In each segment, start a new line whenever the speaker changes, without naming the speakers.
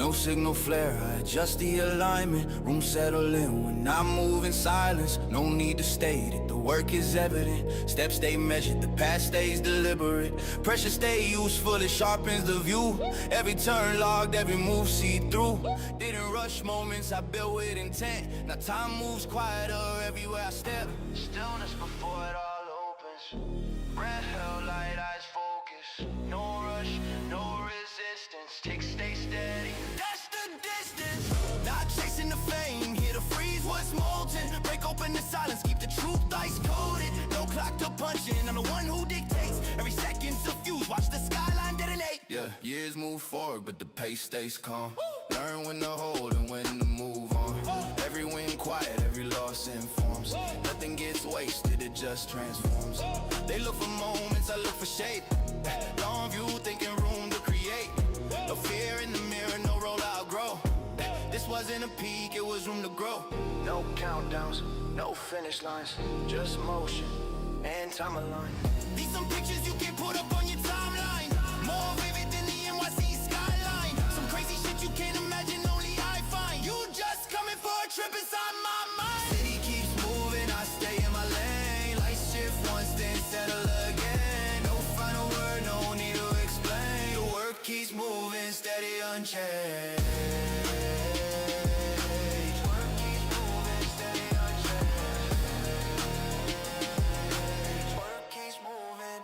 No signal flare, I adjust the alignment. Room settle in when I move in silence. No need to state it, the work is evident. Steps stay measured, the path stays deliberate. Pressure stay useful, it sharpens the view. Every turn logged, every move see through. Didn't rush moments, I built with intent. Now time moves quieter everywhere I step. Stillness before it all opens. Breath held, light eyes focus. No rush, no resistance. Tick stay steady. That's the distance. Not chasing the fame, here to freeze what's molten. Break open the silence, keep the truth ice coated. No clock to punch in, I'm the one who dictates. Every second's a fuse, watch the skyline detonate. Yeah, years move forward, but the pace stays calm. Learn when to hold and when to move on. Every win quiet, every loss informs. Nothing gets wasted, it just transforms. They look for moments, I look for shape. Long view, thinking room to create. No fear in the mirror, no role I'll grow. This wasn't a peak, it was room to grow. No countdowns, no finish lines. Just motion and time aligned. These some pictures you can put up on your timeline. More vivid than the NYC skyline. Some crazy shit you can't imagine, only I find. You just coming for a trip inside my mind. City keeps moving, I stay in my lane. Lights shift once, then settle again. No final word, no need to explain. The work keeps moving, steady, unchanged. Work keeps moving, steady, unchanged. Work keeps moving.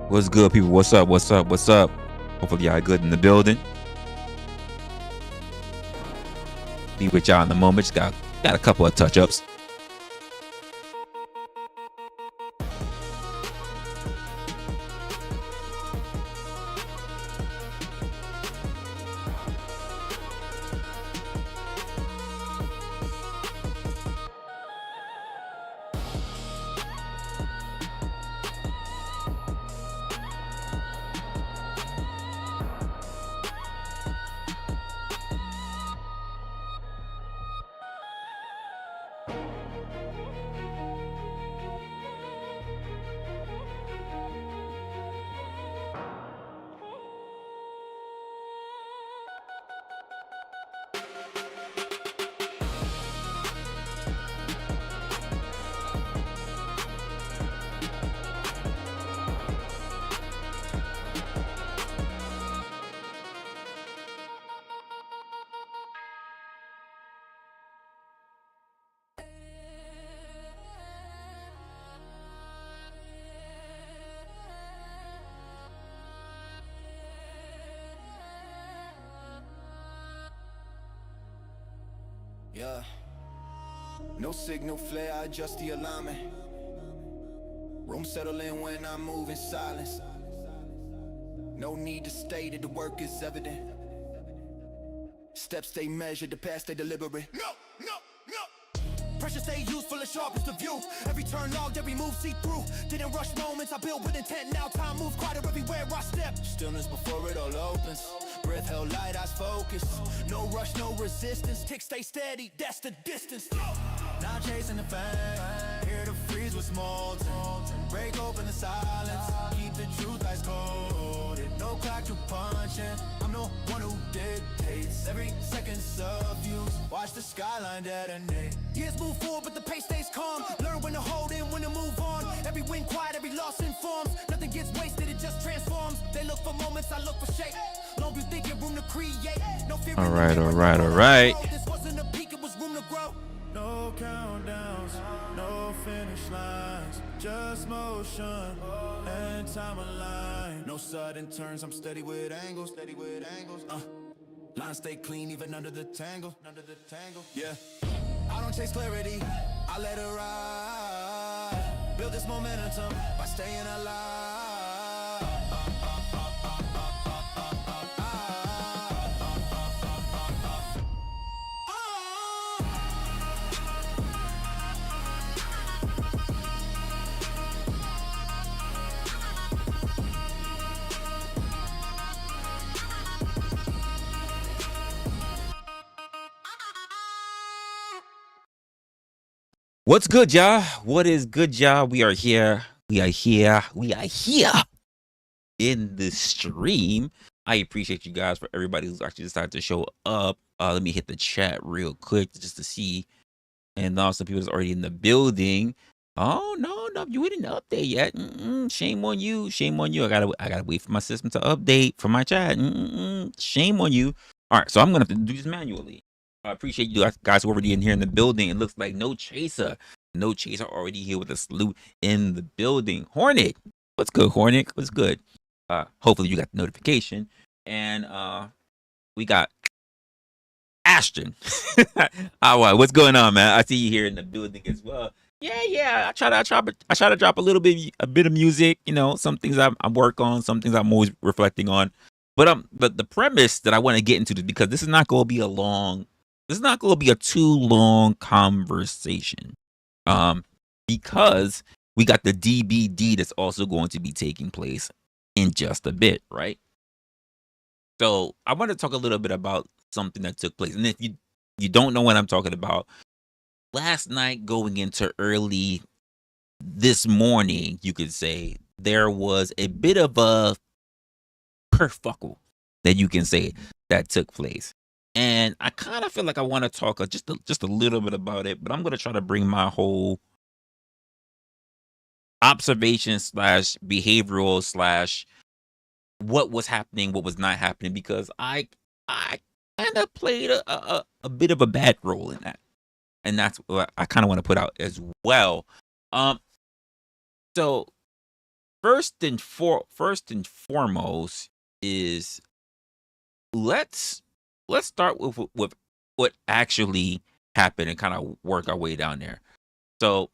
What's good, people? What's up? What's up? What's up? Hopefully y'all good in the building. Be with y'all in a moment. Just got a couple of touch-ups.
Yeah. No signal flare, I adjust the alignment. Room settle in when I move in silence. No need to state it, the work is evident. Steps stay measured, the path stay deliberate. No. Pressure stay useful and sharp as the view. Every turn logged, every move see through. Didn't rush moments, I built with intent. Now time moves quieter everywhere I step. Stillness before it all opens. Breath held, light eyes focus. No rush, no resistance. Tick stay steady, that's the distance. Not chasing the fame, here to freeze what's molten. Break open the silence, keep the truth ice cold. No clock to punch in. I'm the one who dictates every second's of use. Watch the skyline detonate. Years move forward, but the pace stays calm. Learn when to hold in, when to move on. Every win quiet, every loss informs. Nothing gets wasted, it just transforms. They look for moments, I look for shape. Long you thinking, room to create. No fear.
All right, all right, all right.
This wasn't a peak, it was room to grow. No countdowns, no finish lines, just motion and time align. No sudden turns, I'm steady with angles, lines stay clean even under the tangle, yeah. I don't chase clarity, I let it ride. Build this momentum by staying alive.
What's good, y'all? What is good, y'all? We are here. We are here in the stream. I appreciate you guys for everybody who's actually decided to show up. Let me hit the chat real quick just to see. And also people that's already in the building. Oh, no, you didn't update yet. Shame on you. Shame on you. I gotta wait for my system to update for my chat. Shame on you. All right, so I'm gonna have to do this manually. I appreciate you guys who are already in here in the building. It looks like no chaser already here with a salute in the building. Hornet, what's good, Hornet? What's good? Hopefully you got the notification. And we got Ashton. All right, what's going on, man? I see you here in the building as well. Yeah. I try to drop a bit of music. You know, some things I work on, some things I'm always reflecting on. But the premise that I want to get into this, because this is not going to be a too long conversation. Because we got the DBD that's also going to be taking place in just a bit, right? So I want to talk a little bit about something that took place. And if you don't know what I'm talking about, last night going into early this morning, you could say, there was a bit of a kerfuffle that you can say that took place. And I kind of feel like I want to talk just a little bit about it, but I'm going to try to bring my whole observation / behavioral / what was happening, what was not happening, because I kind of played a bit of a bad role in that. And that's what I kind of want to put out as well. So first and foremost is let's start with what actually happened and kind of work our way down there. So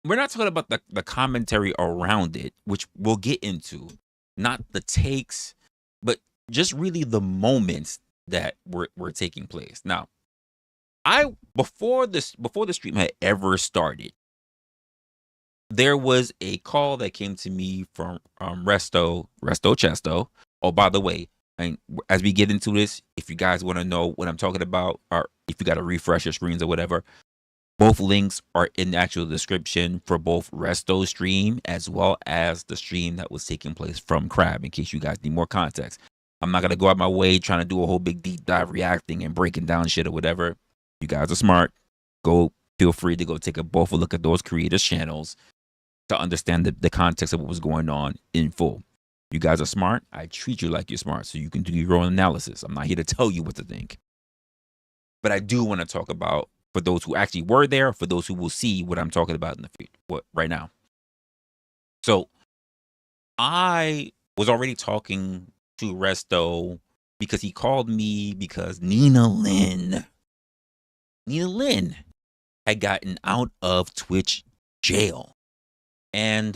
we're not talking about the commentary around it, which we'll get into, not the takes, but just really the moments that were taking place. Now, before the stream had ever started, there was a call that came to me from Resto Chesto. Oh, by the way, and as we get into this, if you guys want to know what I'm talking about, or if you got to refresh your screens or whatever, both links are in the actual description for both Resto's stream as well as the stream that was taking place from Crab, in case you guys need more context. I'm not going to go out my way trying to do a whole big deep dive reacting and breaking down shit or whatever. You guys are smart. Feel free to go take both a look at those creators' channels to understand the context of what was going on in full. You guys are smart. I treat you like you're smart so you can do your own analysis. I'm not here to tell you what to think. But I do want to talk about, for those who actually were there, for those who will see what I'm talking about in the future, right now. So I was already talking to Resto because he called me because Nina Lynn had gotten out of Twitch jail. And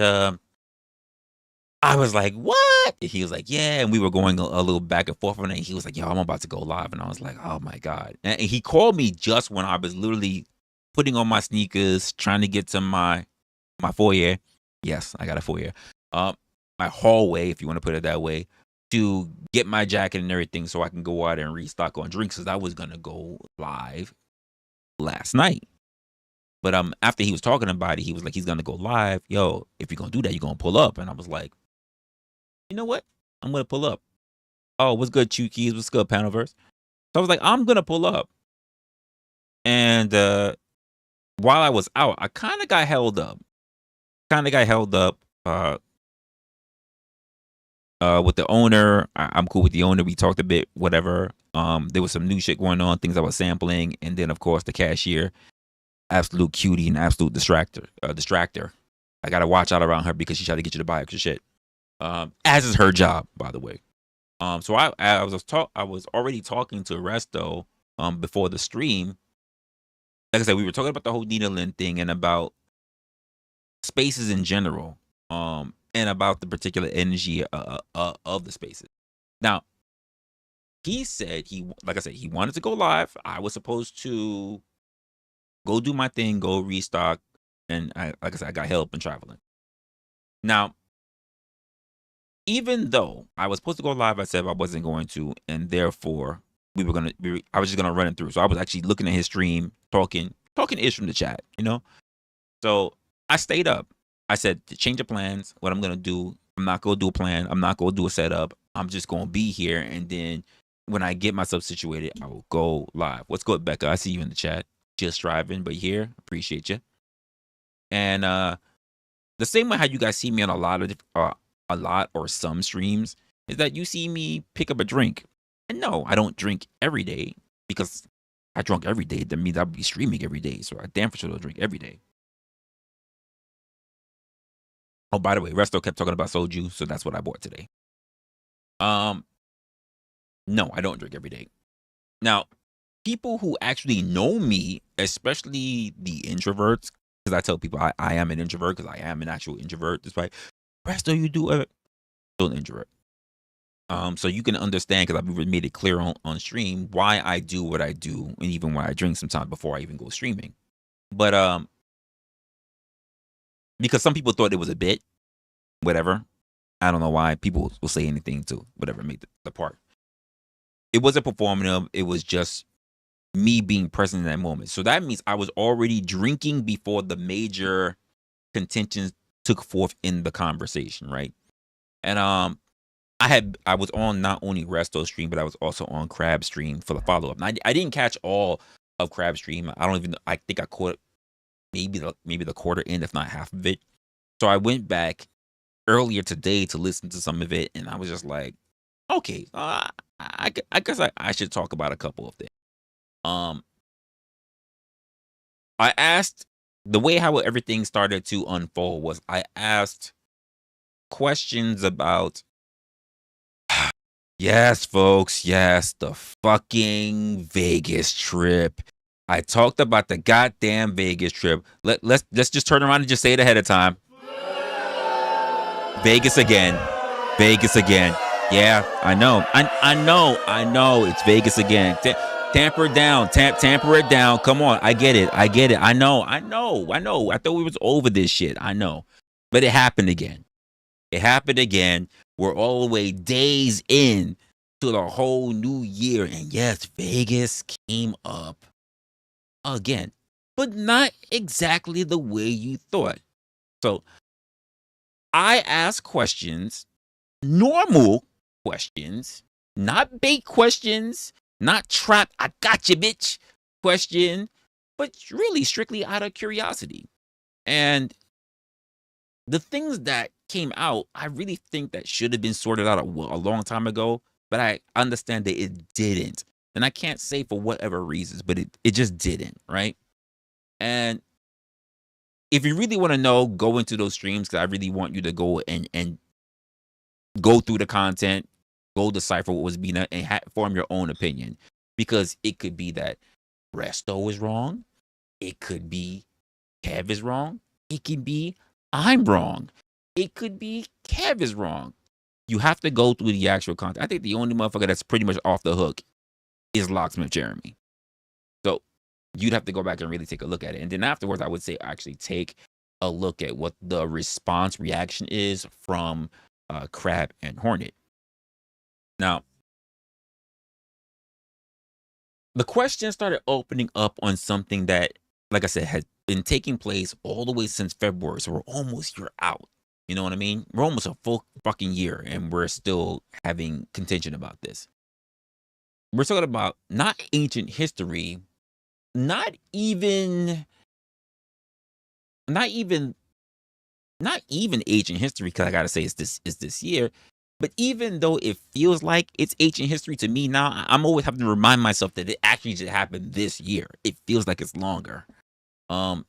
I was like, what? And he was like, yeah. And we were going a little back and forth on it. And he was like, yo, I'm about to go live. And I was like, oh my God. And he called me just when I was literally putting on my sneakers, trying to get to my foyer. Yes, I got a foyer. My hallway, if you want to put it that way, to get my jacket and everything so I can go out and restock on drinks, because I was going to go live last night. But after he was talking about it, he was like, he's gonna go live. Yo, if you're gonna do that, you're gonna pull up. And I was like, you know what? I'm gonna pull up. Oh, what's good, Chukies? What's good, Panelverse? So I was like, I'm gonna pull up. And while I was out, I kind of got held up. With the owner. I'm cool with the owner. We talked a bit, whatever. There was some new shit going on, things I was sampling, and then of course the cashier, absolute cutie and absolute distractor. I gotta watch out around her because she tried to get you to buy extra shit. As is her job, by the way. So I was already talking to Resto before the stream. Like I said, we were talking about the whole Nina Lynn thing and about spaces in general. And about the particular energy of the spaces. Now, he said like I said, he wanted to go live. I was supposed to go do my thing, go restock, and like I said, I got help in traveling. Now, even though I was supposed to go live, I said I wasn't going to, and therefore I was just gonna run it through. So I was actually looking at his stream, talking ish from the chat, you know. So I stayed up. I said to change of plans, what I'm gonna do. I'm not gonna do a plan. I'm not gonna do a setup. I'm just gonna be here, and then when I get myself situated, I will go live. What's good, Becca? I see you in the chat. Just driving, but here, appreciate you. And the same way how you guys see me on a lot or some streams is that you see me pick up a drink. And no, I don't drink every day because I drunk every day. That means I'll be streaming every day. So I damn for sure don't drink every day. Oh, by the way, Resto kept talking about soju, so that's what I bought today. No, I don't drink every day. Now, people who actually know me, especially the introverts, because I tell people I am an introvert because I am an actual introvert. Despite Resto, you do still an introvert. So you can understand because I've made it clear on stream why I do what I do, and even when I drink sometimes before I even go streaming. But because some people thought it was a bit, whatever. I don't know why people will say anything to whatever made the part. It wasn't performative. It was just me being present in that moment. So that means I was already drinking before the major contentions took forth in the conversation, right? And I was on not only Resto stream, but I was also on Crab stream for the follow-up. And I didn't catch all of Crab stream. I think I caught maybe the quarter end, if not half of it. So I went back earlier today to listen to some of it, and I was just like, okay, I guess I should talk about a couple of things. I asked, the way how everything started to unfold was I asked questions about, yes, folks, yes, the fucking Vegas trip. I talked about the goddamn Vegas trip. Let's just turn around and just say it ahead of time. Vegas again. Yeah, I know. I know. It's Vegas again. Tamper it down. Tamper it down. Come on. I get it. I know. I thought we was over this shit. I know. But it happened again. We're all the way days in to the whole new year. And yes, Vegas came up again. But not exactly the way you thought. So I asked questions, normal questions, not bait questions, not trap, I got you, bitch question, but really strictly out of curiosity. And the things that came out, I really think that should have been sorted out a long time ago, but I understand that it didn't. And I can't say for whatever reasons, but it just didn't, right? And if you really want to know, go into those streams because I really want you to go and go through the content, go decipher what was being done, and form your own opinion. Because it could be that Resto is wrong. It could be Kev is wrong. It could be I'm wrong. It could be Kev is wrong. You have to go through the actual content. I think the only motherfucker that's pretty much off the hook is Locksmith Jeremy. So you'd have to go back and really take a look at it. And then afterwards, I would say actually take a look at what the reaction is from Crab and Hornet. Now, the question started opening up on something that, like I said, had been taking place all the way since February. So we're almost a year out. You know what I mean? We're almost a full fucking year and we're still having contention about this. We're talking about not ancient history, not even ancient history, because I gotta say it's this year. But even though it feels like it's ancient history to me now, I'm always having to remind myself that it actually just happened this year. It feels like it's longer. But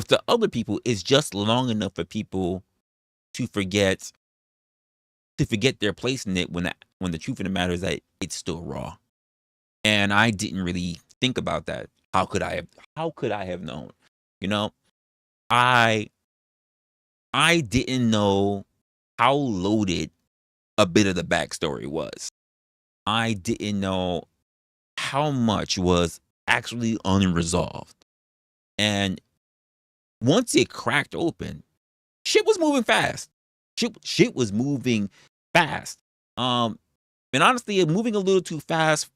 to other people, it's just long enough for people to forget their place in it when the truth of the matter is that it's still raw. And I didn't really think about that. How could I have known? You know, I didn't know how loaded a bit of the backstory was. I didn't know how much was actually unresolved. And once it cracked open, shit was moving fast. Shit was moving fast. And honestly, it moving a little too fast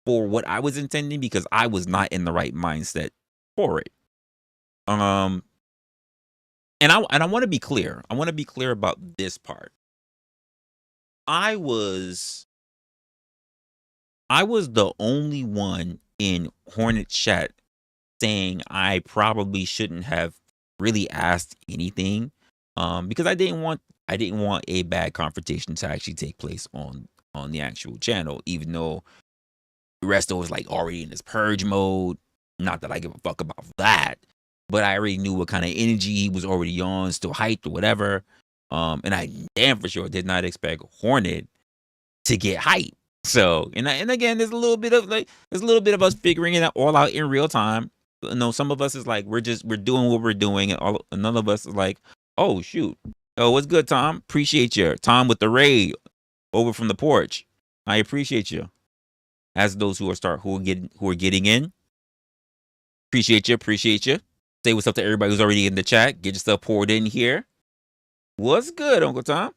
for what I was intending, because I was not in the right mindset for it. And I want to be clear. I want to be clear about this part. I was the only one in Hornet chat saying I probably shouldn't have really asked anything, because I didn't want a bad confrontation to actually take place on the actual channel, even though Resto was like already in his purge mode. Not that I give a fuck about that, but I already knew what kind of energy he was already on, still hyped or whatever. And I damn for sure did not expect Hornet to get hyped. So, and again, there's a little bit of us figuring it all out in real time. You know, some of us is like, we're doing what we're doing, and none of us is like, oh shoot, oh, what's good, Tom? Appreciate you, Tom, with the raid over from the porch. I appreciate you. As those who are getting in, appreciate you. Say what's up to everybody who's already in the chat. Get yourself poured in here. What's good, Uncle Tom?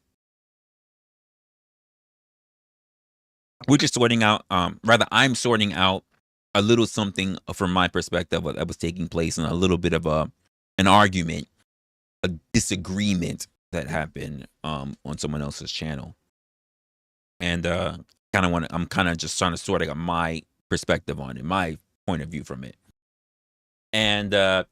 We're just sorting out, I'm sorting out a little something from my perspective that was taking place, and a little bit of an argument, a disagreement that happened on someone else's channel. And I'm kind of just trying to sort out my perspective on it, my point of view from it. And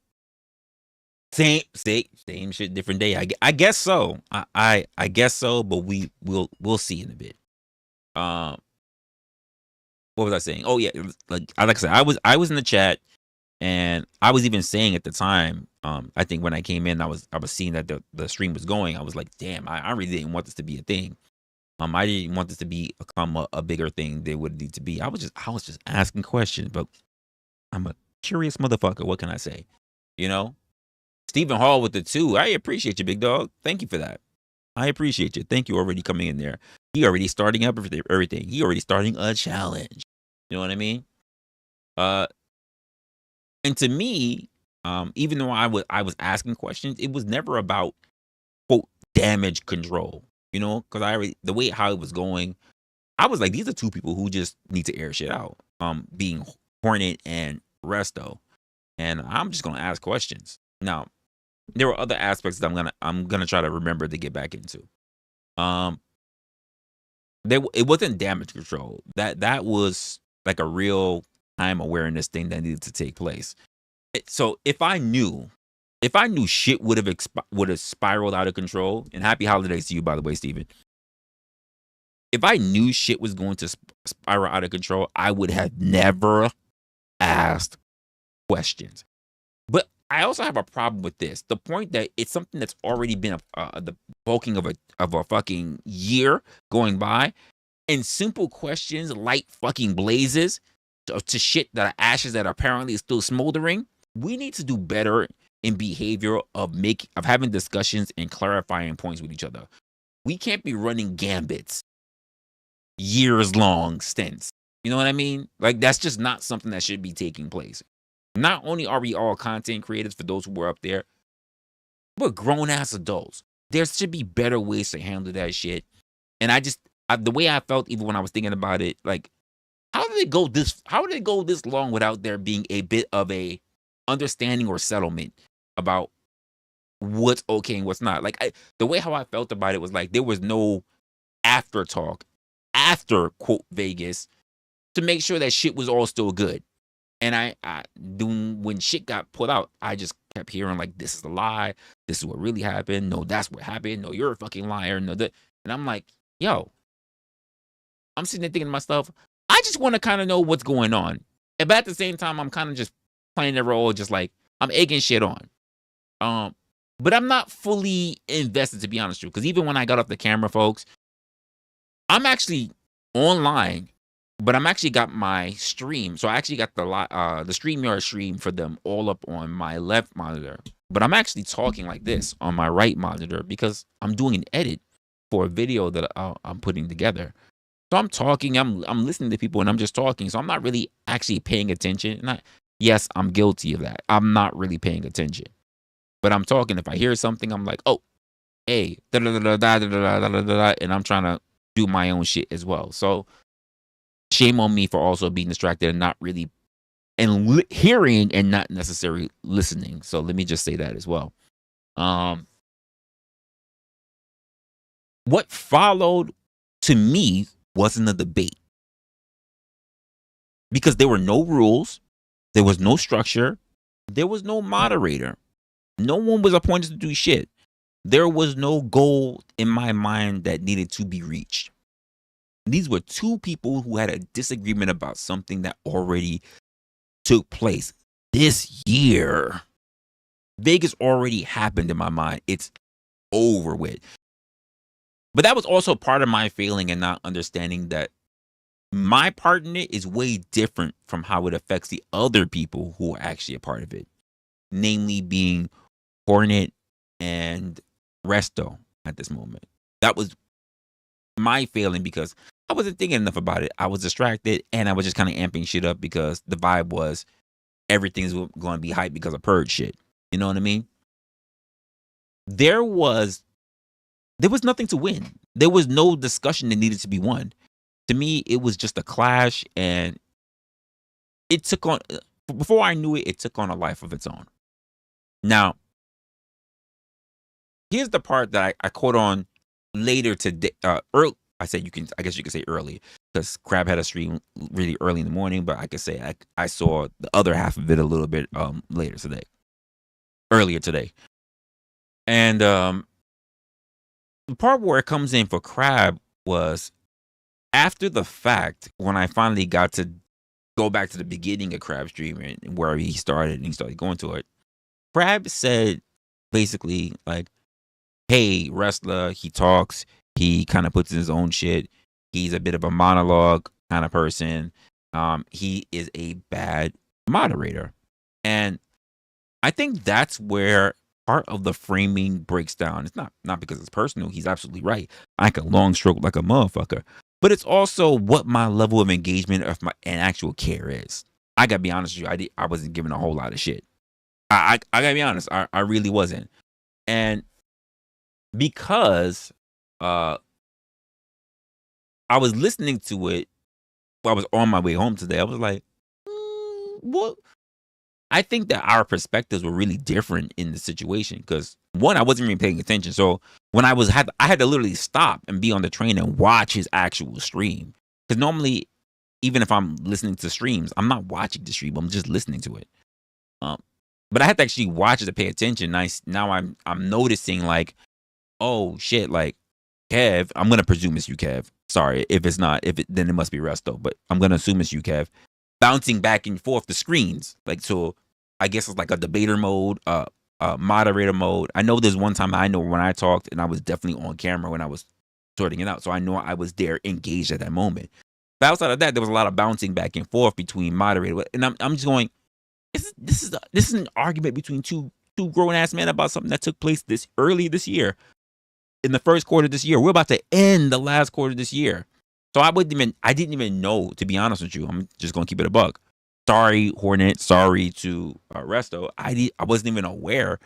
same shit, different day. I guess so. I guess so, but we'll see in a bit. What was I saying? Oh yeah, like I said, I was in the chat, and I was even saying at the time, I think when I came in, I was seeing that the stream was going. I was like, damn, I really didn't want this to be a thing. I didn't want this to become a bigger thing than what it needs to be. I was just asking questions, but I'm a curious motherfucker. What can I say? You know, Stephen Hall with the 2. I appreciate you, big dog. Thank you for that. I appreciate you. Thank you already coming in there. He already starting up everything. He already starting a challenge. You know what I mean? And to me, even though I was asking questions, it was never about quote damage control. You know, because the way how it was going, I was like, these are two people who just need to air shit out. Being Hornet and Resto, and I'm just gonna ask questions. Now, there were other aspects that I'm gonna try to remember to get back into. It wasn't damage control. That was like a real time awareness thing that needed to take place. So if I knew shit would have spiraled out of control, and happy holidays to you, by the way, Steven. If I knew shit was going to spiral out of control, I would have never asked questions. But I also have a problem with this. The point that it's something that's already been the bulking of a fucking year going by, and simple questions light fucking blazes to shit that are ashes that apparently is still smoldering. We need to do better in behavior of having discussions and clarifying points with each other. We can't be running gambits, years long stints. You know what I mean? Like, that's just not something that should be taking place. Not only are we all content creators, for those who were up there, we're grown ass adults. There should be better ways to handle that shit. And the way I felt, even when I was thinking about it, like, how did it go this long without there being a bit of a understanding or settlement about what's okay and what's not. Like the way how I felt about it was like there was no after talk after quote Vegas to make sure that shit was all still good. And when shit got put out, I just kept hearing like, this is a lie. This is what really happened. No, that's what happened. No, you're a fucking liar. No, that. And I'm like, yo, I'm sitting there thinking to myself, I just want to kind of know what's going on. But at the same time, I'm kind of just playing the role, just like I'm egging shit on. But I'm not fully invested, to be honest with you, because even when I got off the camera, folks, I'm actually online, but I'm actually got my stream. So I actually got the StreamYard stream for them all up on my left monitor. But I'm actually talking like this on my right monitor because I'm doing an edit for a video that I'm putting together. So I'm talking, I'm listening to people, and I'm just talking. So I'm not really actually paying attention. Yes, I'm guilty of that. I'm not really paying attention. But I'm talking. If I hear something, I'm like, oh, hey, da da da da da da da da da, and I'm trying to do my own shit as well. So shame on me for also being distracted and not really hearing and not necessarily listening. So let me just say that as well. What followed to me wasn't a debate because there were no rules, there was no structure, there was no moderator. No one was appointed to do shit. There was no goal in my mind that needed to be reached. These were two people who had a disagreement about something that already took place this year. Vegas already happened in my mind. It's over with. But that was also part of my failing and not understanding that my part in it is way different from how it affects the other people who are actually a part of it. Namely being Hornet and Resto at this moment. That was my failing because I wasn't thinking enough about it. I was distracted and I was just kind of amping shit up because the vibe was everything's going to be hyped because of Purge shit. You know what I mean? There was nothing to win. There was no discussion that needed to be won. To me, it was just a clash, and it took on, before I knew it, it took on a life of its own. Now, here's the part that I caught on later today. Early, I guess you could say early because Crab had a stream really early in the morning, but I could say I saw the other half of it a little bit earlier today. And the part where it comes in for Crab was after the fact when I finally got to go back to the beginning of Crab's stream and where he started and he started going to it. Crab said basically like, hey, Resla, he talks, he kind of puts in his own shit. He's a bit of a monologue kind of person. He is a bad moderator. And I think that's where part of the framing breaks down. It's not because it's personal. He's absolutely right. I can long stroke like a motherfucker. But it's also what my level of engagement and actual care is. I gotta be honest with you. I wasn't giving a whole lot of shit. I gotta be honest. I really wasn't. And because I was listening to it while I was on my way home today, I was like, what? I think that our perspectives were really different in the situation because one, I wasn't even paying attention. So when I had to literally stop and be on the train and watch his actual stream. Because normally, even if I'm listening to streams, I'm not watching the stream. I'm just listening to it. But I had to actually watch it to pay attention. Now I'm noticing like, oh shit, like Kev. I'm gonna presume it's you, Kev. Sorry if it's not. Then it must be Resto. But I'm gonna assume it's you, Kev. Bouncing back and forth the screens, like so. I guess it's like a debater mode, moderator mode. I know there's one time I know when I talked and I was definitely on camera when I was sorting it out. So I know I was there engaged at that moment. But outside of that, there was a lot of bouncing back and forth between moderator. And I'm just going, this is an argument between two grown ass men about something that took place early this year. In the first quarter of this year. We're about to end the last quarter of this year. So I didn't even know, to be honest with you. I'm just gonna keep it a buck. Sorry, Hornet. Sorry to Resto. I wasn't even aware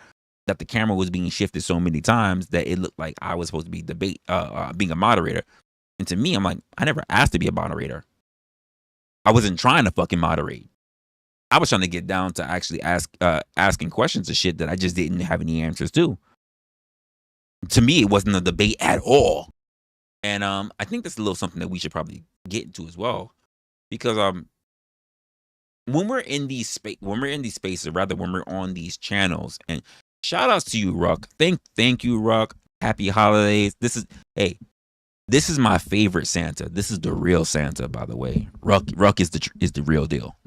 that the camera was being shifted so many times that it looked like I was supposed to be being a moderator. And to me, I'm like, I never asked to be a moderator. I wasn't trying to fucking moderate. I was trying to get down to actually asking questions of shit that I just didn't have any answers to. To me, it wasn't a debate at all. And I think that's a little something that we should probably get into as well. Because when we're in these spaces, rather when we're on these channels, and shout outs to you, Ruck. Thank you, Ruck. Happy holidays. This is my favorite Santa. This is the real Santa, by the way. Ruck is the real deal.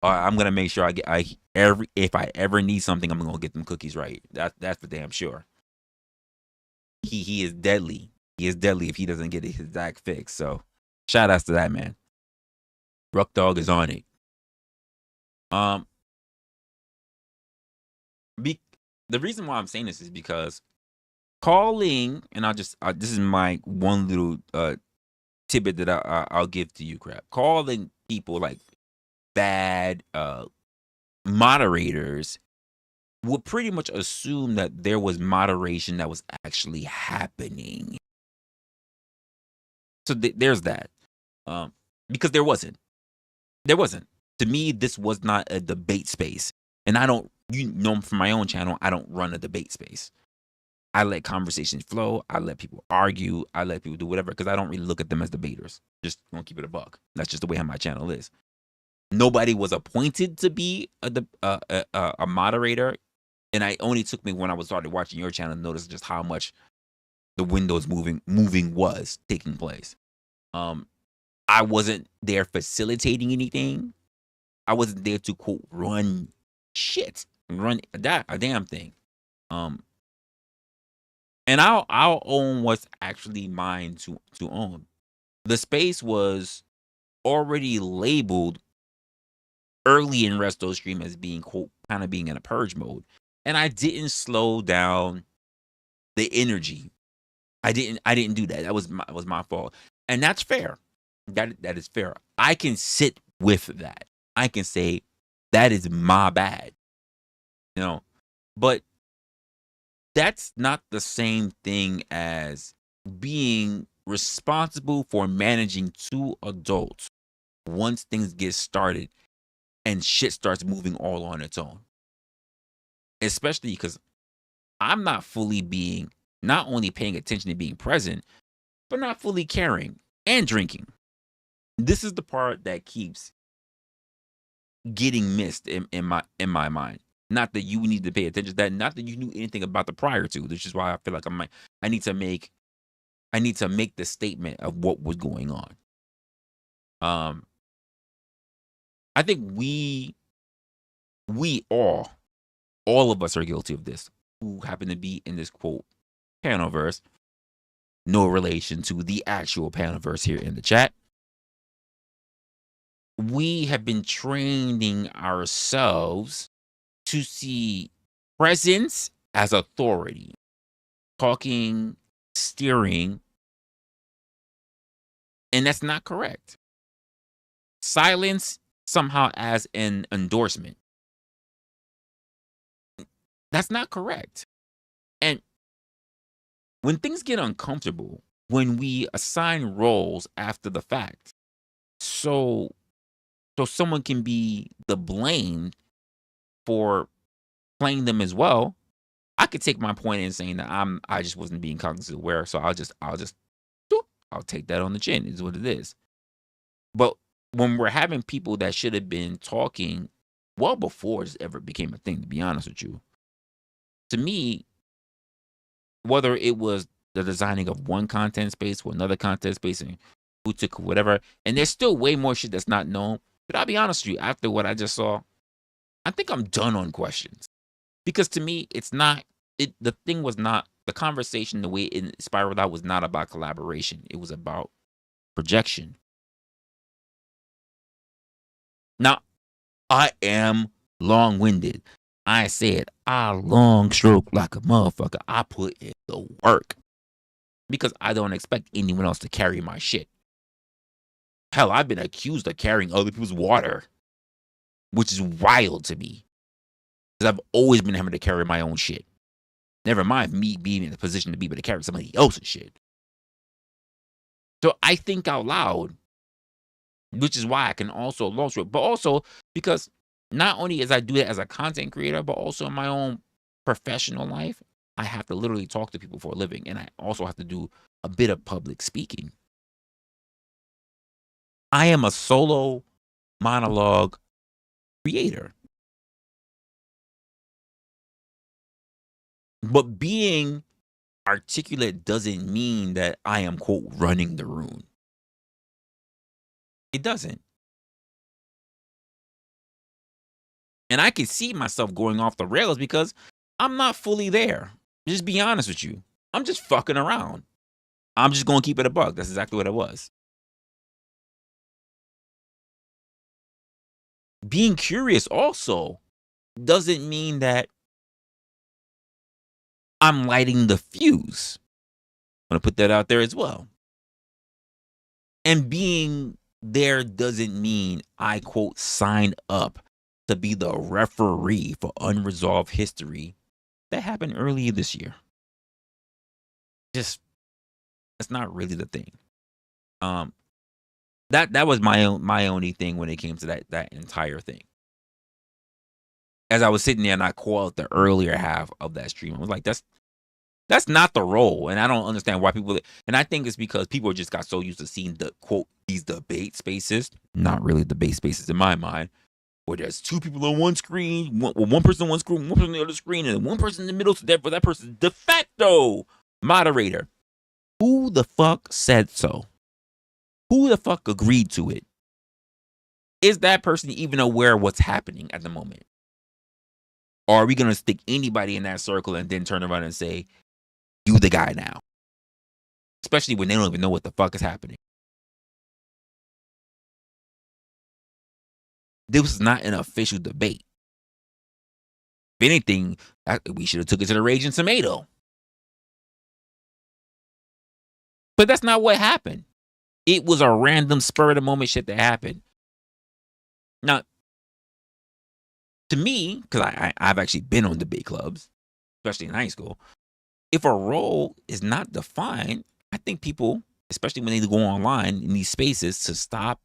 I'm gonna make sure if I ever need something, I'm gonna get them cookies right. That's for damn sure. He is deadly. He is deadly if he doesn't get his exact fix. So shout outs to that man. Ruck Dog is on it. The reason why I'm saying this is because calling, and this is my one little tidbit that I'll give to you, crap. Calling people like bad moderators would pretty much assume that there was moderation that was actually happening. So there's that. Because there wasn't. To me, this was not a debate space. And I don't, from my own channel, I don't run a debate space. I let conversations flow. I let people argue. I let people do whatever because I don't really look at them as debaters. Just gonna keep it a buck. That's just the way how my channel is. Nobody was appointed to be a moderator, and it only took me when I started watching your channel to notice just how much the windows moving was taking place. I wasn't there facilitating anything. I wasn't there to quote run a damn thing. And I'll own what's actually mine to own. The space was already labeled early in Resto Stream as being quote kind of being in a purge mode, and I didn't slow down the energy. I didn't do that. That was my fault, and that's fair. That is fair. I can sit with that. I can say that is my bad. But that's not the same thing as being responsible for managing two adults once things get started and shit starts moving all on its own. Especially because I'm not only paying attention to being present, but not fully caring and drinking. This is the part that keeps getting missed in my mind. Not that you need to pay attention to that, not that you knew anything about the prior to, which is why I feel like I need to make the statement of what was going on. I think we all of us are guilty of this who happen to be in this quote panelverse. No relation to the actual panelverse here in the chat. We have been training ourselves to see presence as authority, talking, steering, and that's not correct. Silence somehow as an endorsement. That's not correct. And when things get uncomfortable, when we assign roles after the fact, so someone can be the blame for playing them as well, I could take my point in saying that I just wasn't being cognitively aware, so I'll take that on the chin, is what it is. But when we're having people that should have been talking well before this ever became a thing, to be honest with you, to me, whether it was the designing of one content space or another content space and who took whatever, and there's still way more shit that's not known, but I'll be honest with you, after what I just saw, I think I'm done on questions. Because to me, the thing was not, the conversation, the way it spiraled out was not about collaboration. It was about projection. Now, I am long-winded. I said, I long stroke like a motherfucker. I put in the work. Because I don't expect anyone else to carry my shit. Hell, I've been accused of carrying other people's water. Which is wild to me. Because I've always been having to carry my own shit. Never mind me being in a position to be able to carry somebody else's shit. So I think out loud. which is why I can also launch it. But also because not only as I do it as a content creator, but also in my own professional life, I have to literally talk to people for a living, and I also have to do a bit of public speaking. I am a solo monologue creator. But being articulate doesn't mean that I am, quote, running the room. It doesn't. And I can see myself going off the rails because I'm not fully there. Just be honest with you. I'm just fucking around. I'm just going to keep it a buck. That's exactly what it was. Being curious also doesn't mean that I'm lighting the fuse. I'm going to put that out there as well. And being there doesn't mean I, quote, signed up to be the referee for unresolved history that happened earlier this year. Just, that's not really the thing. That was my only thing when it came to that entire thing. As I was sitting there and I called the earlier half of that stream, I was like, that's not the role. And I don't understand why people, and I think it's because people just got so used to seeing the, quote, these debate spaces, not really debate spaces in my mind, where there's two people on one screen, one person on one screen, one person on the other screen, and one person in the middle, so therefore that person's de facto moderator. Who the fuck said so? Who the fuck agreed to it? Is that person even aware of what's happening at the moment? Or are we going to stick anybody in that circle and then turn around and say, you the guy now? Especially when they don't even know what the fuck is happening. This was not an official debate. If anything, we should have took it to the Raging Tomato. But that's not what happened. It was a random spur of the moment shit that happened. Now, to me, because I've actually been on debate clubs, especially in high school, if a role is not defined, I think people, especially when they go online in these spaces, to stop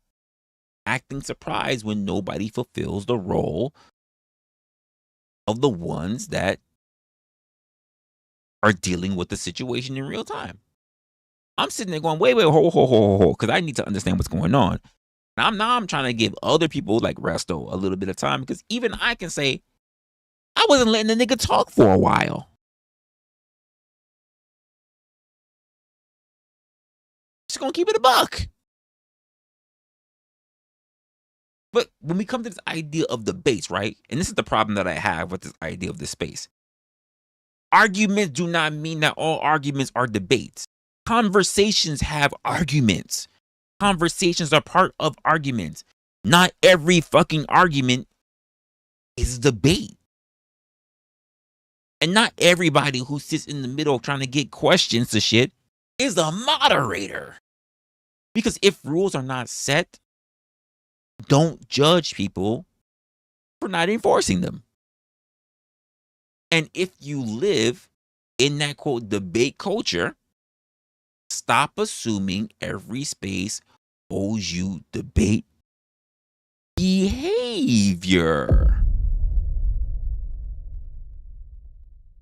acting surprised when nobody fulfills the role of the ones that are dealing with the situation in real time. I'm sitting there going, wait, hold, because I need to understand what's going on. And I'm trying to give other people like Resto a little bit of time, because even I can say, I wasn't letting the nigga talk for a while. Just gonna keep it a buck. But when we come to this idea of debates, right? And this is the problem that I have with this idea of this space. Arguments do not mean that all arguments are debates. Conversations have arguments. Conversations are part of arguments. Not every fucking argument is a debate. And not everybody who sits in the middle trying to get questions to shit is a moderator. Because if rules are not set, don't judge people for not enforcing them. And if you live in that, quote, debate culture, stop assuming every space owes you debate behavior.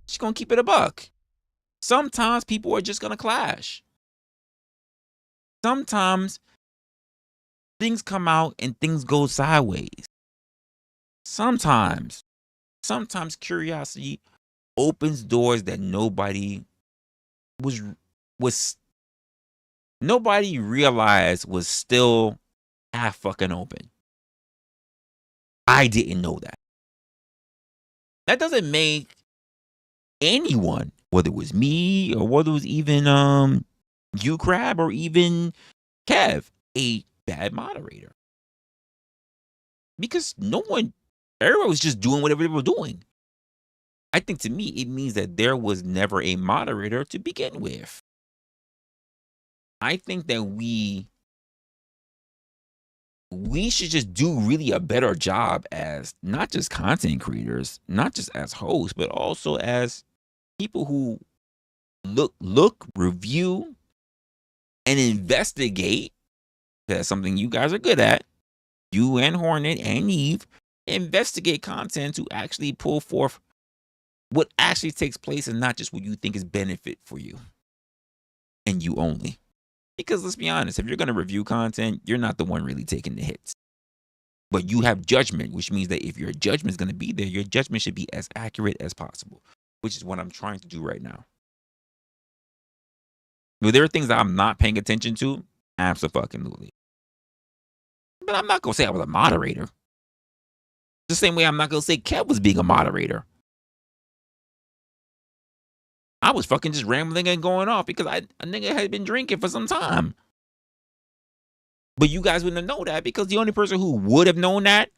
Just gonna keep it a buck. Sometimes people are just gonna clash. Sometimes things come out and things go sideways. Sometimes curiosity opens doors that nobody nobody realized was still half fucking open. I didn't know that. That doesn't make anyone, whether it was me or whether it was even you Crab or even Kev, a bad moderator. Because everyone was just doing whatever they were doing. I think to me, it means that there was never a moderator to begin with. I think that we should just do really a better job as not just content creators, not just as hosts, but also as people who look, review, and investigate That's something you guys are good at. You and Hornet and Eve investigate content to actually pull forth what actually takes place and not just what you think is benefit for you and you only. Because let's be honest, if you're going to review content, you're not the one really taking the hits. But you have judgment, which means that if your judgment is going to be there, your judgment should be as accurate as possible, which is what I'm trying to do right now. But there are things that I'm not paying attention to, absolutely. But I'm not going to say I was a moderator. The same way I'm not going to say Kev was being a moderator. I was fucking just rambling and going off because a nigga had been drinking for some time. But you guys wouldn't have known that because the only person who would have known that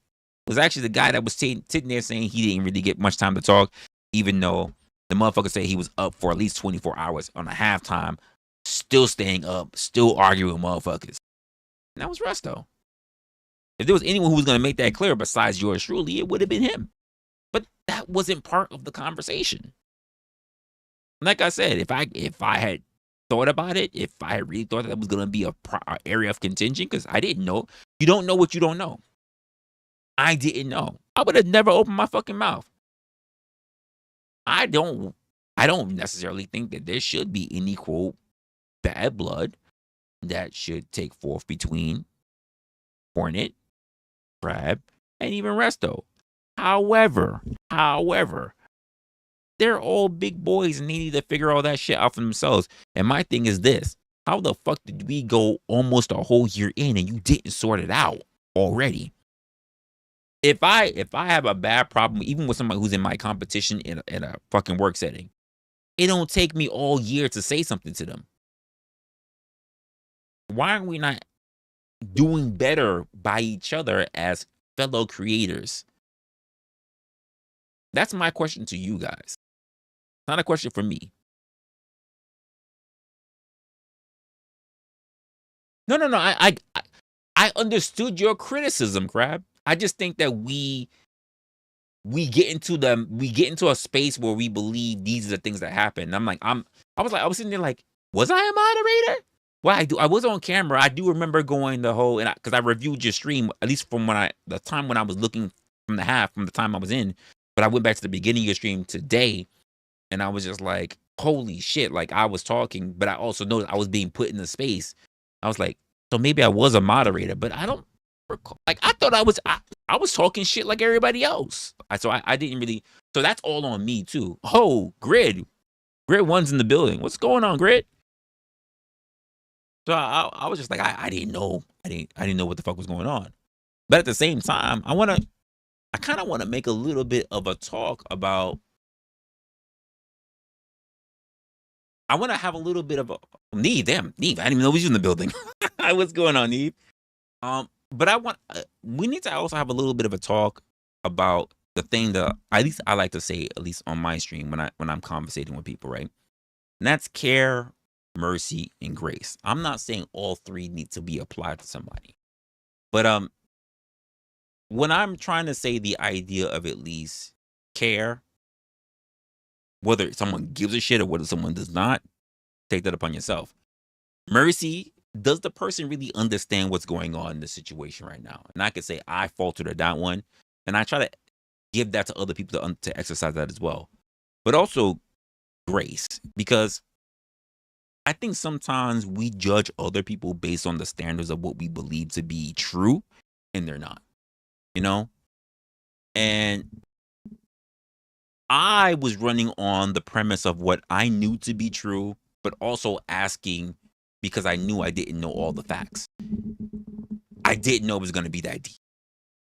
was actually the guy that was sitting there saying he didn't really get much time to talk, even though the motherfucker said he was up for at least 24 hours on a halftime, still staying up, still arguing with motherfuckers. And that was Resto. If there was anyone who was going to make that clear besides yours truly, it would have been him. But that wasn't part of the conversation. Like I said, if I had thought about it, if I had really thought that was going to be a area of contention, because I didn't know. You don't know what you don't know. I didn't know. I would have never opened my fucking mouth. I don't necessarily think that there should be any, quote, bad blood that should take forth between Hornet, Crab, and even Resto. However, they're all big boys and they need to figure all that shit out for themselves. And my thing is this: how the fuck did we go almost a whole year in and you didn't sort it out already? If I have a bad problem, even with somebody who's in my competition in a fucking work setting, it don't take me all year to say something to them. Why are we not doing better by each other as fellow creators? That's my question to you guys. Not a question for me. No. I understood your criticism, Crab. I just think that we get into a space where we believe these are the things that happen. And I was sitting there like, was I a moderator? Well, I was on camera. I do remember going the whole, and because I reviewed your stream, at least from the time when I was looking from the time I was in, but I went back to the beginning of your stream today. And I was just like, holy shit. Like, I was talking, but I also know I was being put in the space. I was like, so maybe I was a moderator, but I don't recall. Like, I thought I was talking shit like everybody else. So I didn't really. So that's all on me, too. Oh, Grid 1's in the building. What's going on, Grid? So I was just like, I didn't know. I didn't know what the fuck was going on. But at the same time, I kind of want to make a little bit of a talk about. I want to have a little bit of a Neve. Damn, Neve. I didn't even know we was in the building. What's going on, Neve? But we need to also have a little bit of a talk about the thing that at least I like to say, at least on my stream when I'm conversating with people, right? And that's care, mercy, and grace. I'm not saying all three need to be applied to somebody, but when I'm trying to say the idea of at least care, whether someone gives a shit or whether someone does not, take that upon yourself. Mercy, does the person really understand what's going on in the situation right now? And I could say I faltered at that one, and I try to give that to other people to exercise that as well. But also grace, because I think sometimes we judge other people based on the standards of what we believe to be true, and they're not, you know? And I was running on the premise of what I knew to be true, but also asking because I knew I didn't know all the facts. I didn't know it was going to be that deep.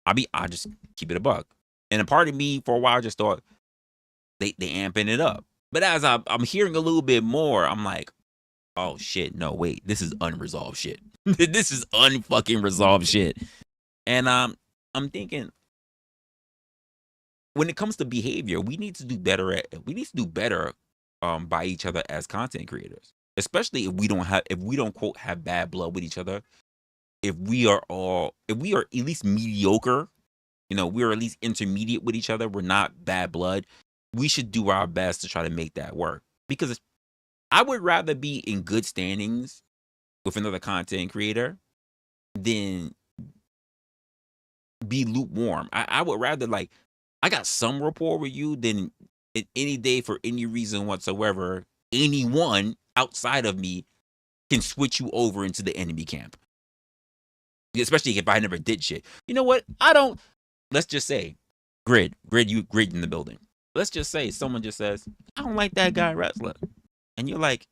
I just keep it a buck. And a part of me for a while just thought they amping it up. But as I'm hearing a little bit more, I'm like, oh shit, no, wait, this is unresolved shit. This is unfucking resolved shit. And I'm thinking, when it comes to behavior, we need to do better by each other as content creators, especially if we don't quote have bad blood with each other. If we are at least mediocre, we're at least intermediate with each other. We're not bad blood. We should do our best to try to make that work, because I would rather be in good standings with another content creator than be lukewarm. I would rather, like, I got some rapport with you than any day for any reason whatsoever. Anyone outside of me can switch you over into the enemy camp. Especially if I never did shit. You know what? Let's just say, Grid in the building. Let's just say someone just says, I don't like that guy, Resla. And you're like,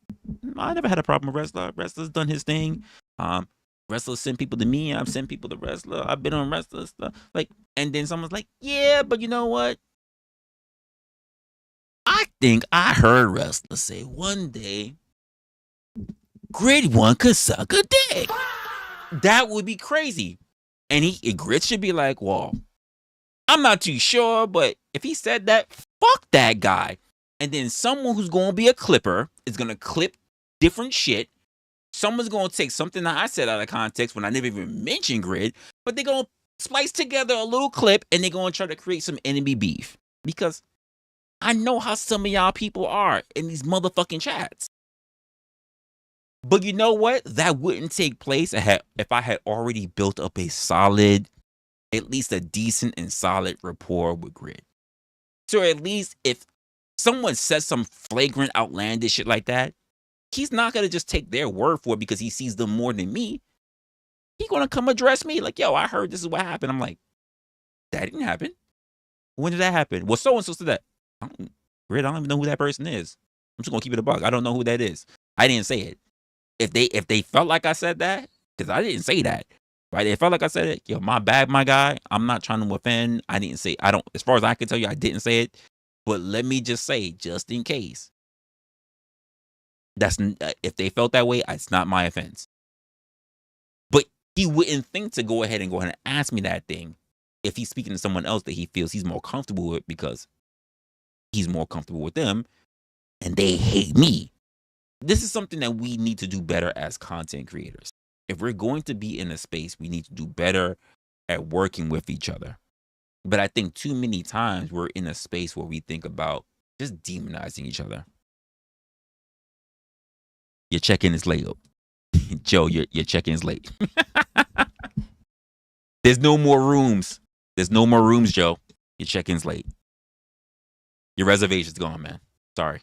I never had a problem with Resla. Resla's done his thing. Resla sent people to me. I've sent people to Resla. I've been on Resla stuff. Like, and then someone's like, yeah, but you know what? I think I heard Resla say one day, Grid one could suck a dick. That would be crazy. And Grid should be like, well, I'm not too sure, but if he said that, fuck that guy. And then someone who's going to be a clipper is going to clip different shit. Someone's going to take something that I said out of context when I never even mentioned Grid, but they're going to splice together a little clip and they're going to try to create some enemy beef. Because I know how some of y'all people are in these motherfucking chats. But you know what? That wouldn't take place if I had already built up a solid, at least a decent and solid rapport with Grid. So at least if someone says some flagrant, outlandish shit like that, he's not going to just take their word for it because he sees them more than me. He's going to come address me like, yo, I heard this is what happened. I'm like, that didn't happen. When did that happen? Well, so-and-so said that. Grid, I don't even know who that person is. I'm just going to keep it a buck. I don't know who that is. I didn't say it. If they felt like I said that, because I didn't say that, right? They felt like I said it. Yo, my bad, my guy. I'm not trying to offend. I didn't say. As far as I can tell you, I didn't say it. But let me just say, just in case, if they felt that way, it's not my offense. But he wouldn't think to go ahead and ask me that thing if he's speaking to someone else that he feels he's more comfortable with because he's more comfortable with them, and they hate me. This is something that we need to do better as content creators. If we're going to be in a space, we need to do better at working with each other. But I think too many times we're in a space where we think about just demonizing each other. Your check-in is late. Joe, your check-in is late. There's no more rooms. There's no more rooms, Joe. Your check-in's late. Your reservation's gone, man. Sorry.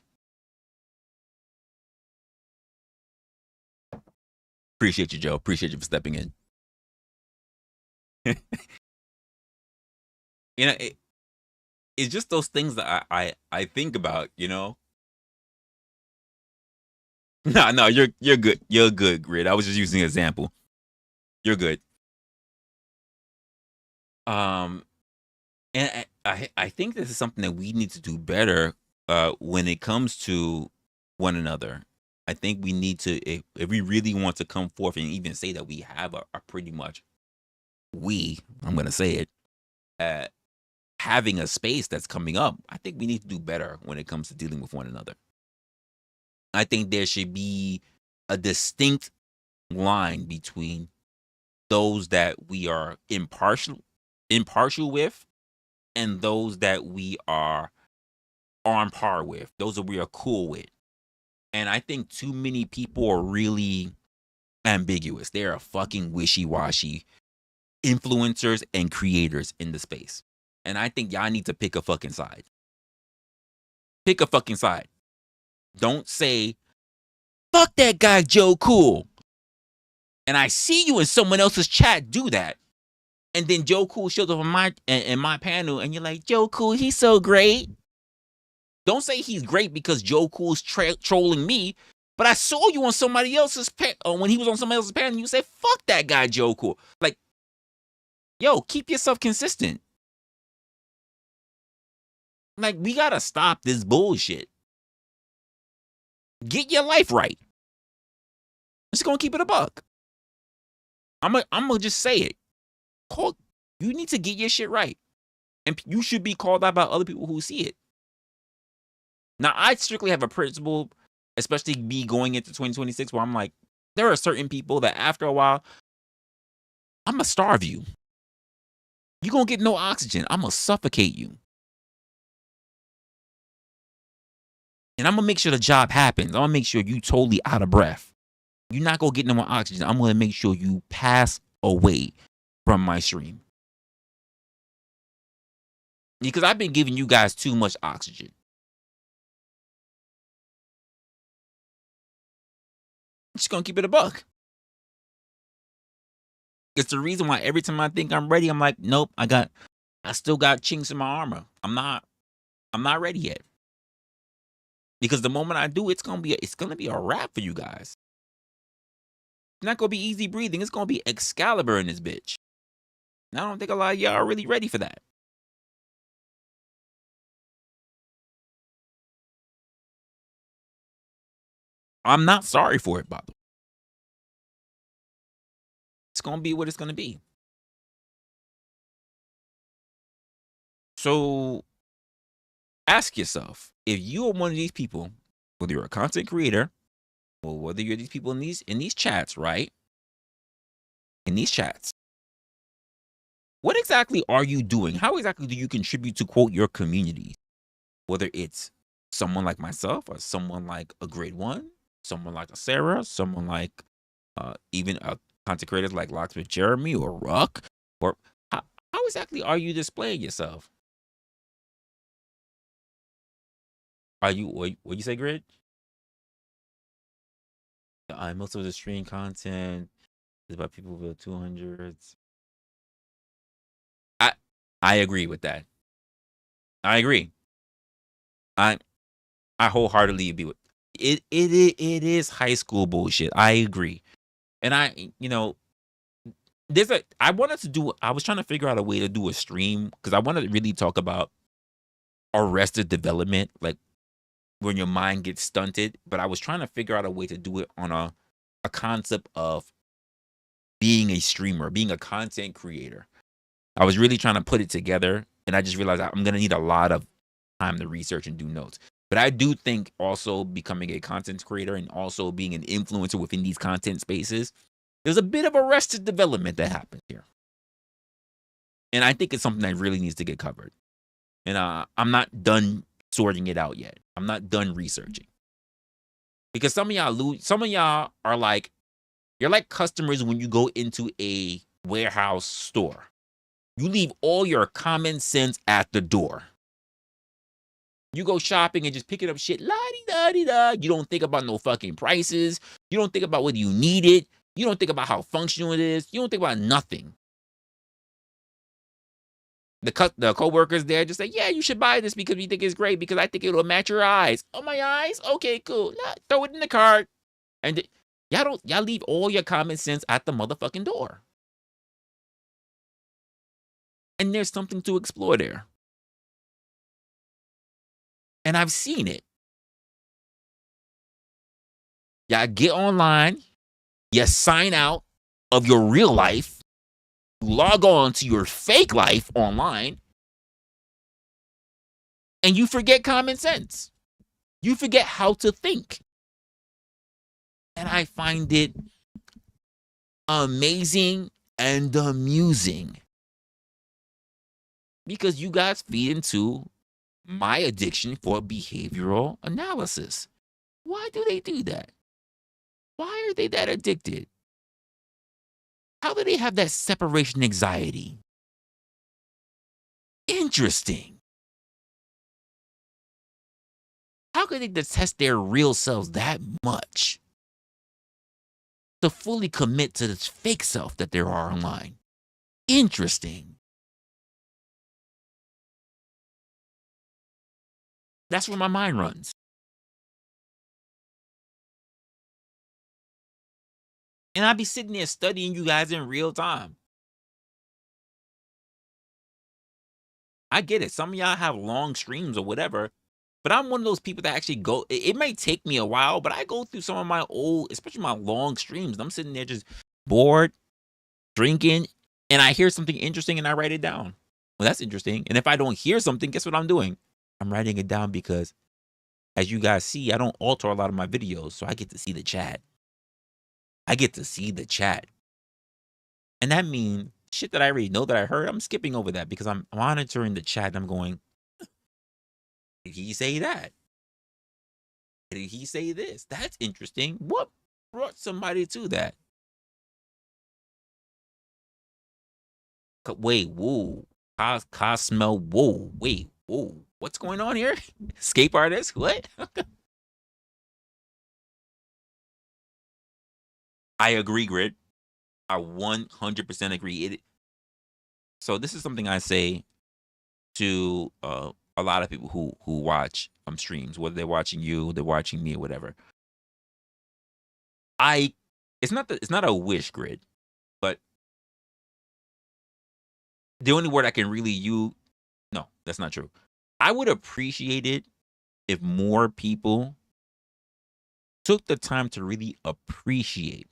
Appreciate you, Joe. Appreciate you for stepping in. You know, it's just those things that I think about, you know. No, you're good. You're good, Grid. I was just using an example. You're good. And I think this is something that we need to do better when it comes to one another. I think we need to, if we really want to come forth and even say that we have a pretty much, I'm going to say it, having a space that's coming up, I think we need to do better when it comes to dealing with one another. I think there should be a distinct line between those that we are impartial with and those that we are on par with, those that we are cool with. And I think too many people are really ambiguous. They are fucking wishy-washy influencers and creators in the space. And I think y'all need to pick a fucking side. Pick a fucking side. Don't say, fuck that guy Joe Cool. And I see you in someone else's chat do that. And then Joe Cool shows up in my panel and you're like, Joe Cool, he's so great. Don't say he's great because Joe Cool's trolling me, but I saw you on somebody else's when he was on somebody else's panel, and you say, fuck that guy, Joe Cool. Like, yo, keep yourself consistent. Like, we gotta stop this bullshit. Get your life right. I'm just gonna keep it a buck. I'm gonna just say it. You need to get your shit right. And you should be called out by other people who see it. Now, I strictly have a principle, especially me going into 2026, where I'm like, there are certain people that after a while, I'm going to starve you. You're going to get no oxygen. I'm going to suffocate you. And I'm going to make sure the job happens. I'm going to make sure you totally out of breath. You're not going to get no more oxygen. I'm going to make sure you pass away from my stream. Because I've been giving you guys too much oxygen. I'm just gonna keep it a buck. It's the reason why every time I think I'm ready, I'm like, nope, I still got chinks in my armor. I'm not ready yet. Because the moment I do, it's gonna be a wrap for you guys. It's not gonna be easy breathing. It's gonna be Excalibur in this bitch. And I don't think a lot of y'all are really ready for that. I'm not sorry for it, by the way. It's gonna be what it's gonna be. So ask yourself, if you are one of these people, whether you're a content creator or whether you're these people in these chats, right? In these chats, what exactly are you doing? How exactly do you contribute to, quote, your community? Whether it's someone like myself or someone like a Grade One, someone like a Sarah, someone like even a content creators like Locksmith Jeremy or Ruck, or how exactly are you displaying yourself? Are you what you say, Grid? Most of the stream content is about people with 200s. I agree with that. I agree. I wholeheartedly agree with it. It is high school bullshit. I agree. And I was trying to figure out a way to do a stream because I wanted to really talk about arrested development, like when your mind gets stunted. But I was trying to figure out a way to do it on a concept of being a streamer, being a content creator. I was really trying to put it together, and I just realized I'm going to need a lot of time to research and do notes. But I do think also becoming a content creator and also being an influencer within these content spaces, there's a bit of arrested development that happens here. And I think it's something that really needs to get covered. And I'm not done sorting it out yet. I'm not done researching. Because some of y'all are like, you're like customers when you go into a warehouse store. You leave all your common sense at the door. You go shopping and just picking up shit, la-di-da-di-da. You don't think about no fucking prices. You don't think about whether you need it. You don't think about how functional it is. You don't think about nothing. The co-workers there just say, yeah, you should buy this because we think it's great because I think it'll match your eyes. Oh, my eyes? Okay, cool. Nah, throw it in the cart. And y'all leave all your common sense at the motherfucking door. And there's something to explore there. And I've seen it. Y'all get online, you sign out of your real life, you log on to your fake life online, and you forget common sense. You forget how to think. And I find it amazing and amusing because you guys feed into my addiction for behavioral analysis. Why do they do that? Why are they that addicted? How do they have that separation anxiety? Interesting. How could they detest their real selves that much to fully commit to this fake self that there are online? Interesting. That's where my mind runs. And I'd be sitting there studying you guys in real time. I get it. Some of y'all have long streams or whatever, but I'm one of those people that actually go. It may take me a while, but I go through some of my old, especially my long streams. And I'm sitting there just bored, drinking, and I hear something interesting and I write it down. Well, that's interesting. And if I don't hear something, guess what I'm doing? I'm writing it down because, as you guys see, I don't alter a lot of my videos, so I get to see the chat. I get to see the chat. And that means shit that I already know that I heard, I'm skipping over that because I'm monitoring the chat and I'm going, did he say that? Did he say this? That's interesting. What brought somebody to that? Wait, whoa. Cosmo, whoa, wait, whoa. What's going on here? Escape artist? What? I agree, Grid. I 100% agree. So this is something I say to a lot of people who watch streams, whether they're watching you, they're watching me, or whatever. It's not a wish, Grid, but the only word I can really use, no, that's not true. I would appreciate it if more people took the time to really appreciate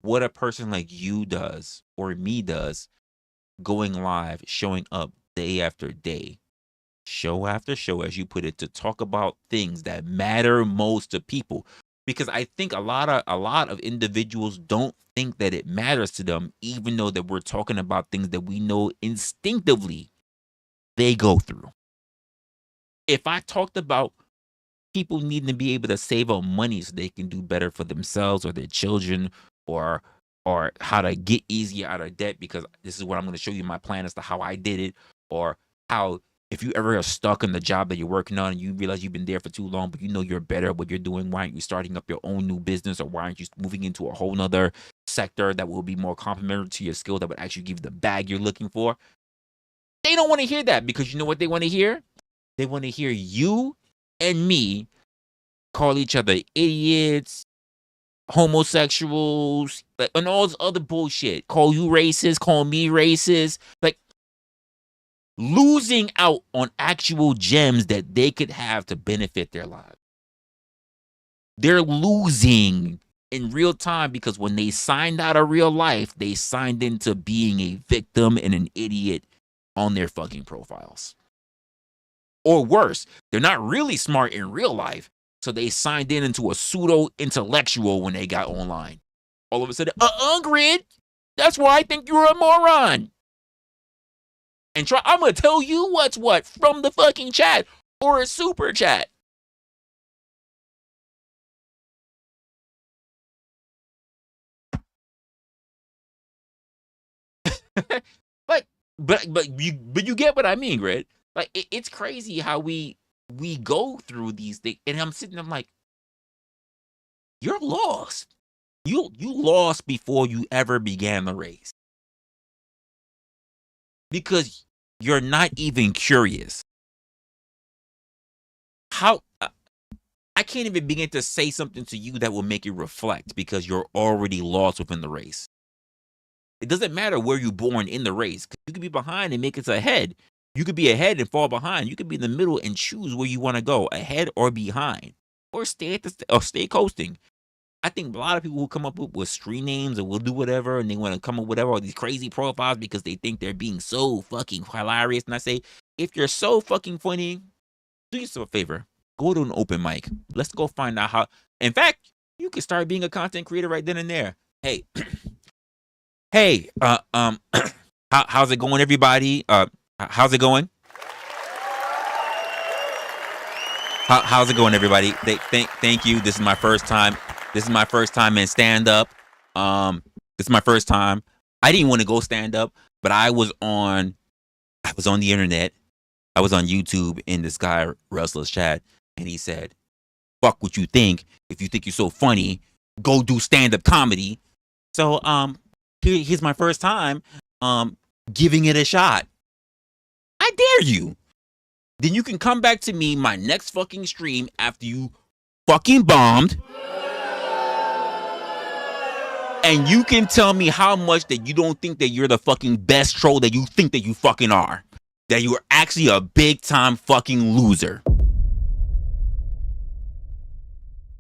what a person like you does or me does, going live, showing up day after day, show after show, as you put it, to talk about things that matter most to people. Because I think a lot of individuals don't think that it matters to them, even though that we're talking about things that we know instinctively they go through. If I talked about people needing to be able to save up money so they can do better for themselves or their children, or how to get easier out of debt, because this is what I'm going to show you my plan as to how I did it, or how if you ever are stuck in the job that you're working on and you realize you've been there for too long, but you know you're better at what you're doing, why aren't you starting up your own new business, or why aren't you moving into a whole nother sector that will be more complementary to your skill, that would actually give you the bag you're looking for? They don't want to hear that, because you know what they want to hear? They want to hear you and me call each other idiots, homosexuals, like, and all this other bullshit. Call you racist, call me racist. Like, losing out on actual gems that they could have to benefit their lives. They're losing in real time, because when they signed out of real life, they signed into being a victim and an idiot on their fucking profiles. Or worse, they're not really smart in real life, so they signed into a pseudo-intellectual when they got online. All of a sudden, Grid, that's why I think you're a moron. And I'm going to tell you what's what from the fucking chat or a super chat. but you get what I mean, Grid. Like, it's crazy how we go through these things, and I'm like, you're lost. You lost before you ever began the race, because you're not even curious. How I can't even begin to say something to you that will make you reflect, because you're already lost within the race. It doesn't matter where you're born in the race. You could be behind and make it ahead. You could be ahead and fall behind. You could be in the middle and choose where you want to go, ahead or behind, or stay coasting. I think a lot of people will come up with stream names and will do whatever, and they want to come up with whatever, all these crazy profiles, because they think they're being so fucking hilarious. And I say, if you're so fucking funny, do yourself a favor. Go to an open mic. Let's go find out how. In fact, you can start being a content creator right then and there. Hey, hey, how's it going, everybody? How's it going? How's it going, everybody? Thank you. This is my first time. This is my first time in stand up. This is my first time. I didn't want to go stand up, but I was on the internet. I was on YouTube, in this guy Resla's chat, and he said, "Fuck what you think. If you think you're so funny, go do stand up comedy." So here's my first time giving it a shot. I dare you. Then you can come back to me my next fucking stream after you fucking bombed, and you can tell me how much that you don't think that you're the fucking best troll that you think that you fucking are. That you are actually a big time fucking loser.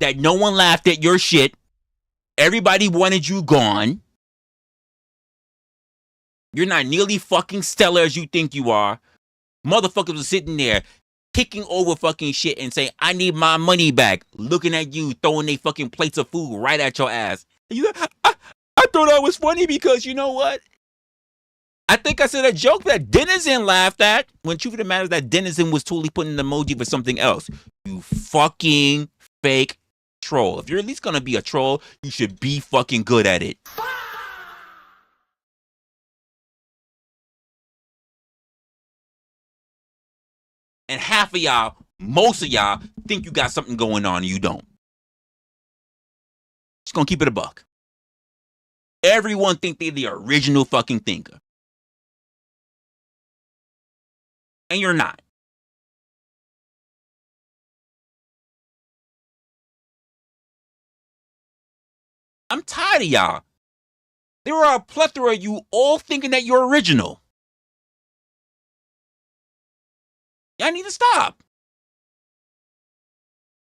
That no one laughed at your shit. Everybody wanted you gone. You're not nearly fucking stellar as you think you are. Motherfuckers were sitting there kicking over fucking shit and saying, "I need my money back." Looking at you, throwing they fucking plates of food right at your ass. I thought that was funny because, you know what? I think I said a joke that Denizen laughed at, when truth of the matter is that Denizen was totally putting an emoji for something else. You fucking fake troll. If you're at least gonna be a troll, you should be fucking good at it. And half of y'all, most of y'all, think you got something going on and you don't. Just gonna keep it a buck. Everyone think they're the original fucking thinker. And you're not. I'm tired of y'all. There are a plethora of you all thinking that you're original. Y'all need to stop.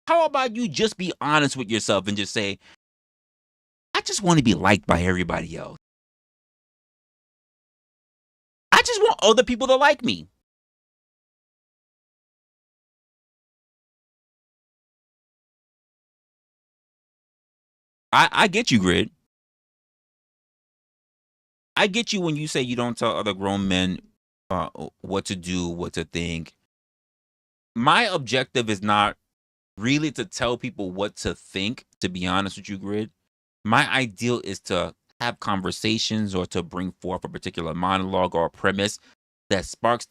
How about you just be honest with yourself and just say, I just want to be liked by everybody else. I just want other people to like me. I get you, Grid. I get you when you say you don't tell other grown men what to do, what to think. My objective is not really to tell people what to think, to be honest with you, Grid. My ideal is to have conversations or to bring forth a particular monologue or a premise that sparks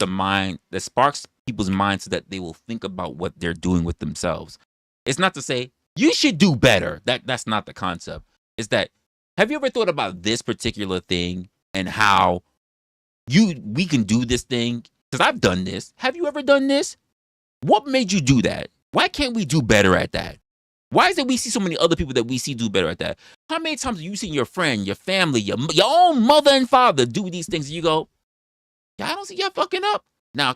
people's minds so that they will think about what they're doing with themselves. It's not to say you should do better. That's not the concept. It's that, have you ever thought about this particular thing and how we can do this thing? Because I've done this. Have you ever done this? What made you do that? Why can't we do better at that? Why is it we see so many other people that we see do better at that? How many times have you seen your friend, your family, your own mother and father do these things and you go, yeah, I don't see y'all fucking up. Now,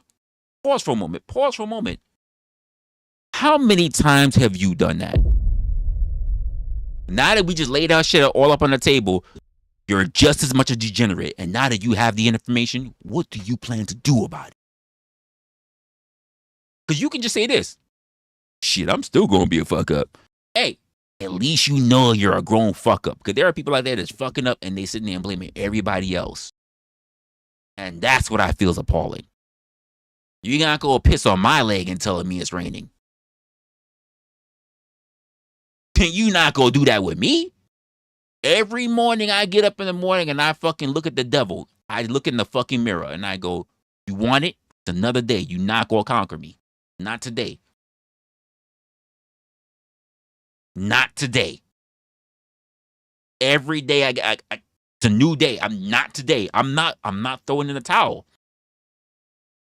pause for a moment. Pause for a moment. How many times have you done that? Now that we just laid our shit all up on the table, you're just as much a degenerate. And now that you have the information, what do you plan to do about it? Because you can just say this. Shit, I'm still going to be a fuck up. Hey, at least you know you're a grown fuck up. Because there are people out there that's fucking up and they sitting there and blaming everybody else. And that's what I feel is appalling. You're not going to piss on my leg and telling me it's raining. Can you not go do that with me? Every morning I get up in the morning and I fucking look at the devil. I look in the fucking mirror and I go, you want it? It's another day. You not going to conquer me. Not today. Not today. Every day it's a new day. I'm not today. I'm not throwing in the towel.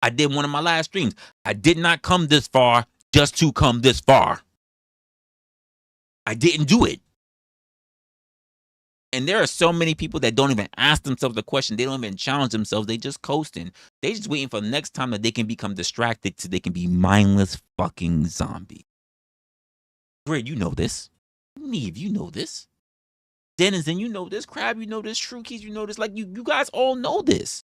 I did one of my last streams. I did not come this far just to come this far. I didn't do it. And there are so many people that don't even ask themselves the question. They don't even challenge themselves. They just coasting. They just waiting for the next time that they can become distracted so they can be mindless fucking zombies. Grid, you know this. Neve, you know this. Denizen, you know this. Crab, you know this. True Keys, you know this. Like, you guys all know this.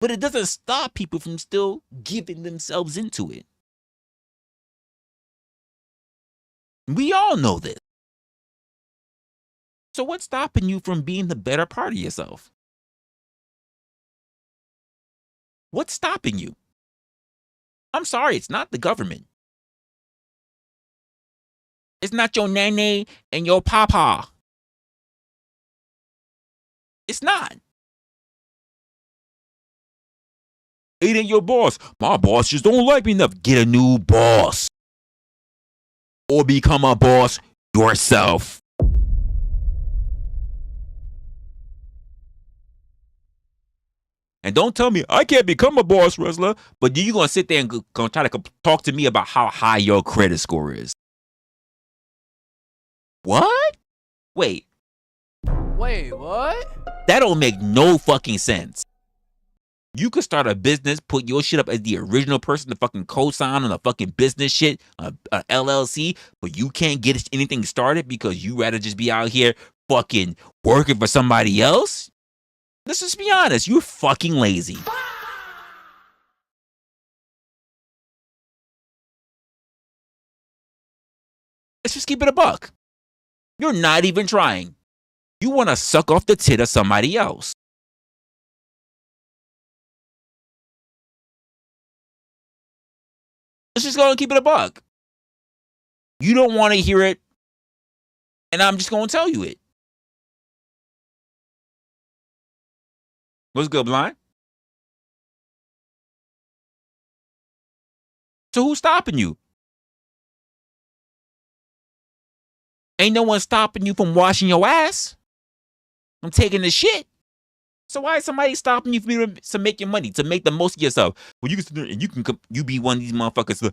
But it doesn't stop people from still giving themselves into it. We all know this. So what's stopping you from being the better part of yourself? What's stopping you? I'm sorry, it's not the government. It's not your nene and your papa. It's not. It ain't your boss. My boss just don't like me enough. Get a new boss. Or become a boss yourself. And don't tell me I can't become a boss, Resla. But you gonna sit there and gonna try to talk to me about how high your credit score is? What? Wait,
what?
that don't make no fucking sense. You could start a business, put your shit up as the original person to fucking co-sign on a fucking business shit, a LLC, but you can't get anything started because you rather just be out here fucking working for somebody else? Let's just be honest, you're fucking lazy. Let's just keep it a buck. You're not even trying. You want to suck off the tit of somebody else. Let's just go and keep it a buck. You don't want to hear it, and I'm just going to tell you it. What's good, Blind? So who's stopping you? Ain't no one stopping you from washing your ass, from taking the shit. So why is somebody stopping you from making money, to make the most of yourself? Well, you be one of these motherfuckers.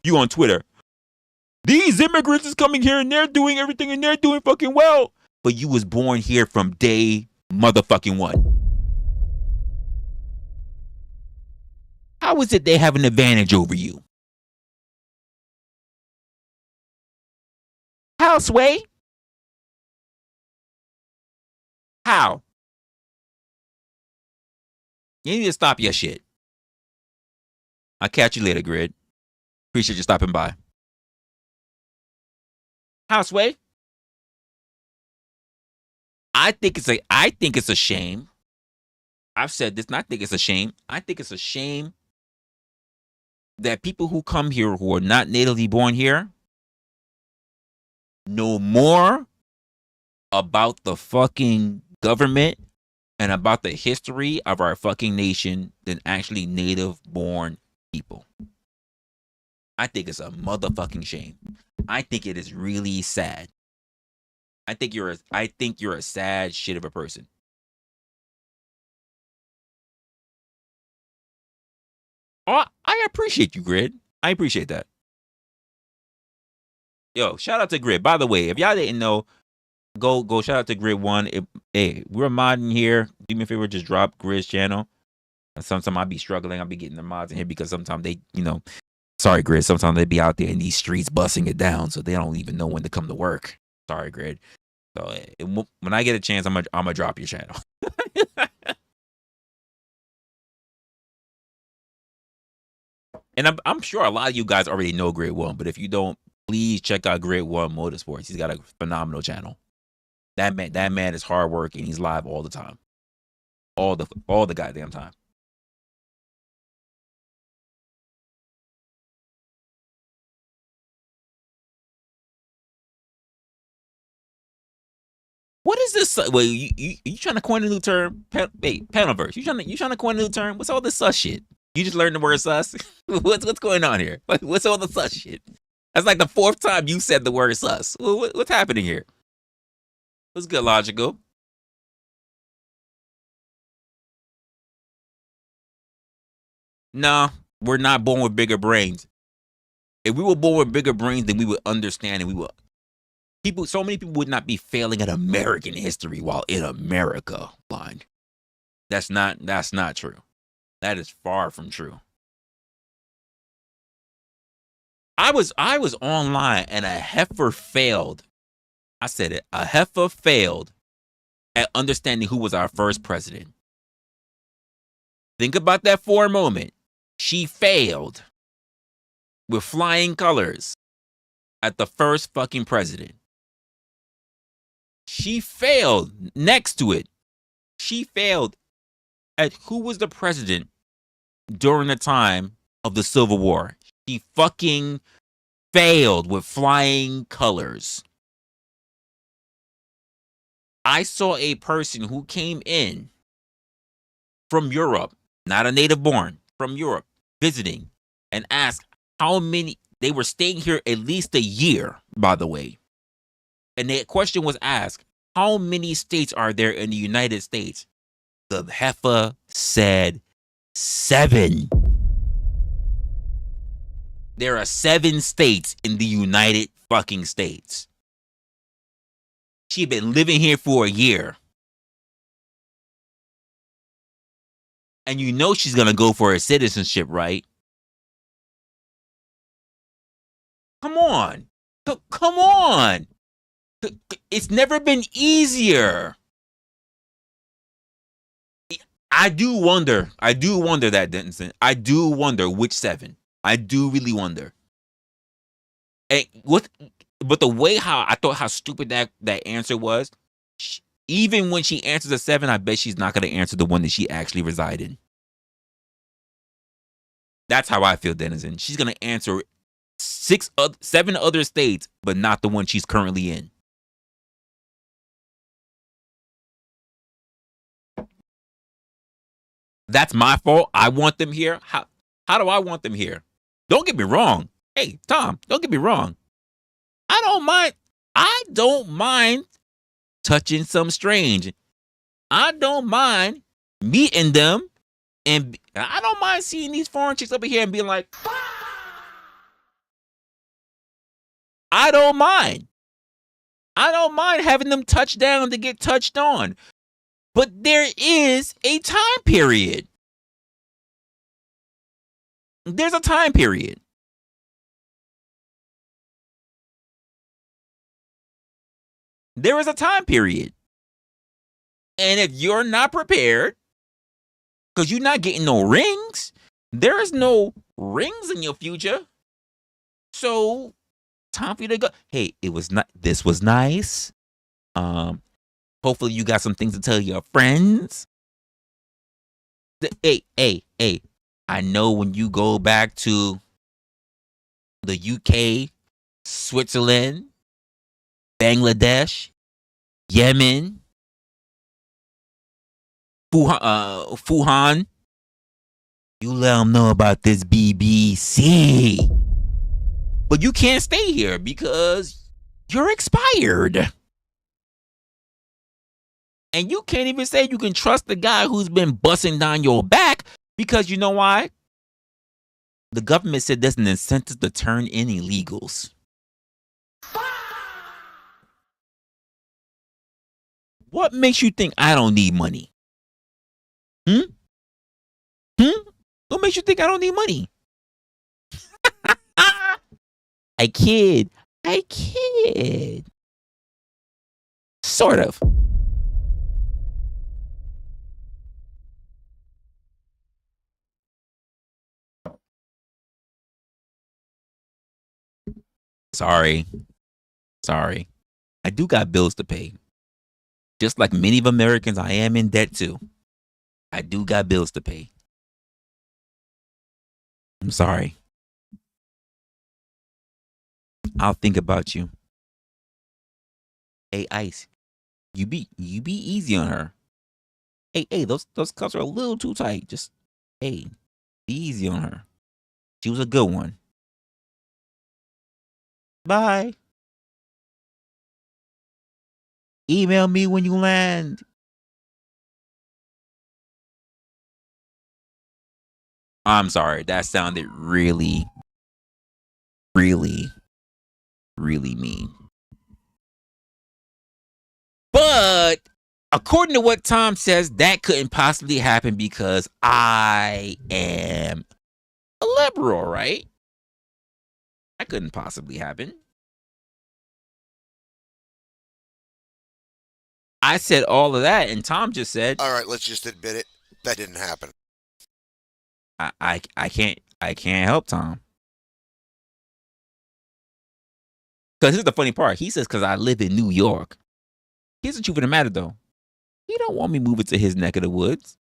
You on Twitter. These immigrants is coming here and they're doing everything and they're doing fucking well. But you was born here from day motherfucking one. How is it they have an advantage over you? How, Sway? How? You need to stop your shit. I'll catch you later, Grid. Appreciate you stopping by. How, Sway? I think it's a shame. I've said this, and I think it's a shame. I think it's a shame that people who come here who are not natively born here know more about the fucking government and about the history of our fucking nation than actually native born people. I think it's a motherfucking shame. I think it is really sad. I think you're a sad shit of a person. Oh, I appreciate you, Grid. I appreciate that. Yo, shout out to Grid. By the way, if y'all didn't know, go shout out to Grid One. Hey, we're modding here. Do me a favor, just drop Grid's channel. And sometimes I'll be struggling. I'll be getting the mods in here because sometimes they, sorry, Grid. Sometimes they be out there in these streets busting it down, so they don't even know when to come to work. Sorry, Grid. So when I get a chance, I'm gonna drop your channel. And I'm sure a lot of you guys already know Grid One, but if you don't, please check out Grid One Motorsports. He's got a phenomenal channel. That man is hard work and he's live all the time, all the goddamn time. What is this? Wait, you trying to coin a new term? Hey, Panelverse, you trying to coin a new term? What's all this sus shit? You just learned the word sus? What's going on here? What's all the sus shit? That's like the 4th time you said the word sus. What's happening here? What's good, Logical? No, we're not born with bigger brains. If we were born with bigger brains, then we would understand, and we would. So many people would not be failing at American history while in America, blind. That's not true. That is far from true. I was online and a heifer failed. I said it. A heifer failed at understanding who was our first president. Think about that for a moment. She failed with flying colors at the first fucking president. She failed next to it. She failed at who was the president during the time of the Civil War. She fucking failed with flying colors. I saw a person who came in from Europe, not a native born, from Europe, visiting, and asked how many, they were staying here at least a year, by the way. And the question was asked, how many states are there in the United States? The heifer said 7. There are 7 states in the United fucking States. She'd been living here for a year. And you know she's going to go for her citizenship, right? Come on. Come on. It's never been easier. I do wonder that, Denton. I do wonder which 7. I do really wonder. And but the way how I thought how stupid that answer was, even when she answers a 7, I bet she's not going to answer the one that she actually reside in. That's how I feel, Denizen. She's going to answer 7 other states, but not the one she's currently in. That's my fault. I want them here. How do I want them here? Don't get me wrong. Hey, Tom, don't get me wrong. I don't mind touching some strange. I don't mind meeting them, and I don't mind seeing these foreign chicks over here and being like, I don't mind. I don't mind having them touch down to get touched on. But there is a time period. There's a time period. There is a time period. And if you're not prepared, because you're not getting no rings, there is no rings in your future. So, time for you to go. Hey, this was nice. Hopefully you got some things to tell your friends. Hey. I know when you go back to the UK, Switzerland, Bangladesh, Yemen, Fuhan, you let them know about this BBC. But you can't stay here because you're expired. And you can't even say you can trust the guy who's been busting down your back, because you know why? The government said there's an incentive to turn in illegals. What makes you think I don't need money? What makes you think I don't need money? I kid. Sort of. Sorry. I do got bills to pay. Just like many of Americans, I am in debt too. I do got bills to pay. I'm sorry. I'll think about you. Hey, Ice, you be easy on her. Hey, those cuffs are a little too tight. Just, hey, be easy on her. She was a good one. Bye. Email me when you land. I'm sorry. That sounded really mean. But according to what Tom says, that couldn't possibly happen because I am a liberal, right? That couldn't possibly happen. I said all of that, and Tom just said,
all right, let's just admit it. That didn't happen.
I can't help Tom. Because here's the funny part. He says, because I live in New York. Here's the truth of the matter, though. He don't want me moving to his neck of the woods.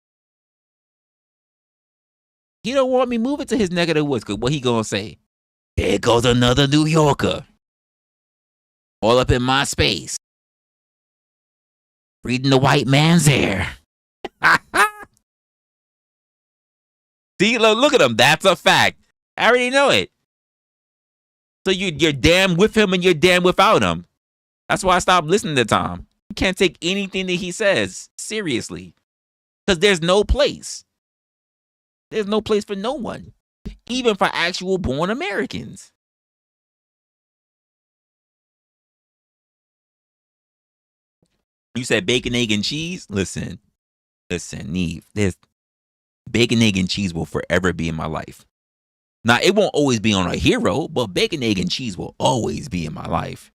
He don't want me moving to his neck of the woods, because what he gonna say? There goes another New Yorker. All up in my space. Breathing the white man's air. See, look at him. That's a fact. I already know it. So you're damn with him and you're damn without him. That's why I stopped listening to Tom. You can't take anything that he says seriously. Because there's no place. There's no place for no one. Even for actual born Americans. You said bacon, egg, and cheese? Listen, Neve. There's bacon, egg, and cheese will forever be in my life. Now, it won't always be on a hero, but bacon, egg, and cheese will always be in my life.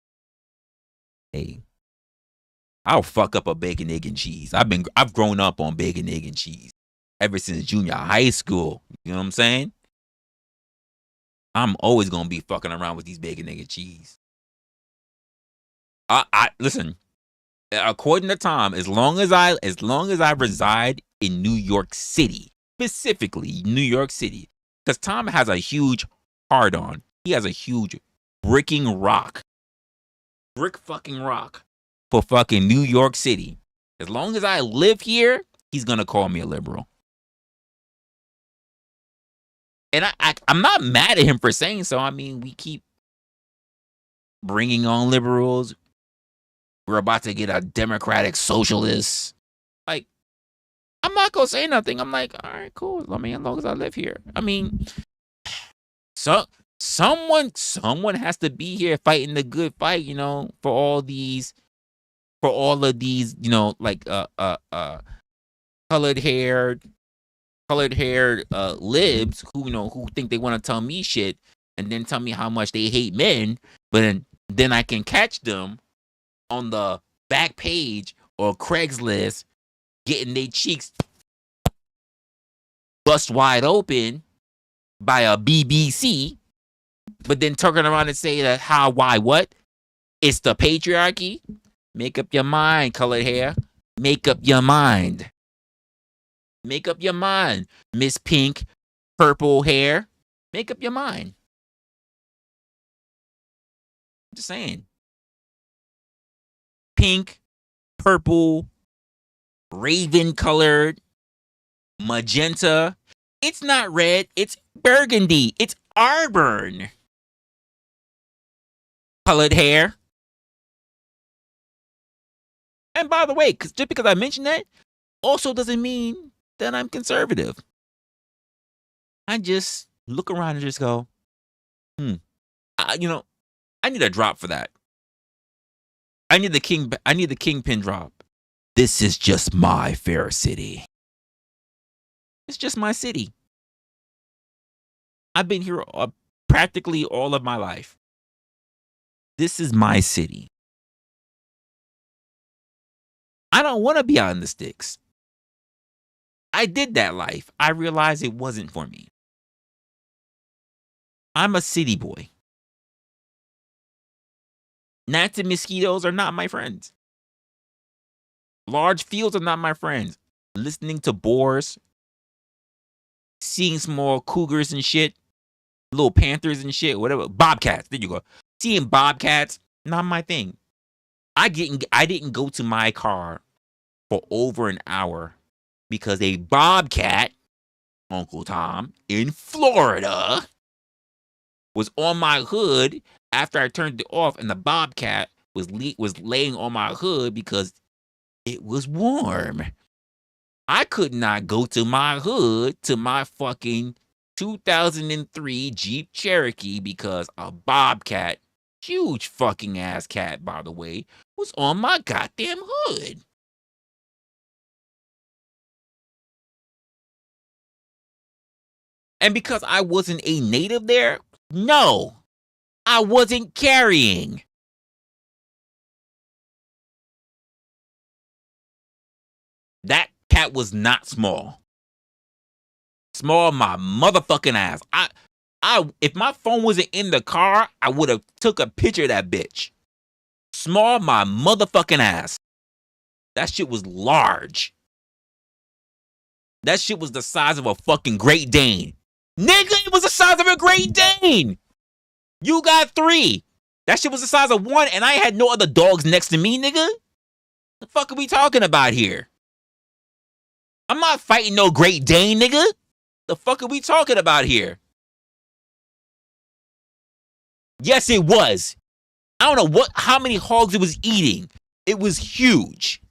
Hey, I'll fuck up a bacon, egg, and cheese. I've grown up on bacon, egg, and cheese ever since junior high school. You know what I'm saying? I'm always gonna be fucking around with these bacon, egg, and cheese. I listen. According to Tom, as long as I reside in New York City, specifically New York City, because Tom has a huge hard on. He has a huge brick fucking rock for fucking New York City. As long as I live here, he's gonna call me a liberal. And I'm not mad at him for saying so. I mean, we keep bringing on liberals. We're about to get a democratic socialist. Like, I'm not gonna say nothing. I'm like, all right, cool. I mean, as long as I live here. I mean, so someone has to be here fighting the good fight, you know, for all of these, you know, like colored haired libs who, you know, who think they want to tell me shit and then tell me how much they hate men, but then I can catch them on the back page or Craigslist getting their cheeks bust wide open by a BBC, but then turning around and say that how, why, what? It's the patriarchy. Make up your mind, colored hair. Make up your mind. Make up your mind, Miss Pink, purple hair. Make up your mind. I'm just saying. Pink, purple, raven colored, magenta. It's not red, it's burgundy. It's Auburn. Colored hair. And by the way, just because I mentioned that also doesn't mean that I'm conservative. I just look around and just go, you know, I need a drop for that. I need the kingpin drop. This is just my fair city. It's just my city. I've been here practically all of my life. This is my city. I don't want to be out in the sticks. I did that life. I realized it wasn't for me. I'm a city boy. Gnats and mosquitoes are not my friends. Large fields are not my friends. Listening to boars, seeing small cougars and shit, little panthers and shit, whatever. Bobcats, there you go. Seeing bobcats, not my thing. I didn't go to my car for over an hour because a bobcat, Uncle Tom, in Florida, was on my hood after I turned it off, and the bobcat was laying on my hood because it was warm. I could not go to my hood to my fucking 2003 Jeep Cherokee because a bobcat, huge fucking ass cat, by the way, was on my goddamn hood. And because I wasn't a native there, no, I wasn't carrying. That cat was not small. Small my motherfucking ass. If my phone wasn't in the car, I would have took a picture of that bitch. Small my motherfucking ass. That shit was large. That shit was the size of a fucking Great Dane. Nigga, it was the size of a Great Dane. You got 3. That shit was the size of 1, and I had no other dogs next to me, nigga. The fuck are we talking about here? I'm not fighting no Great Dane, nigga. The fuck are we talking about here? Yes, it was. I don't know how many hogs it was eating. It was huge.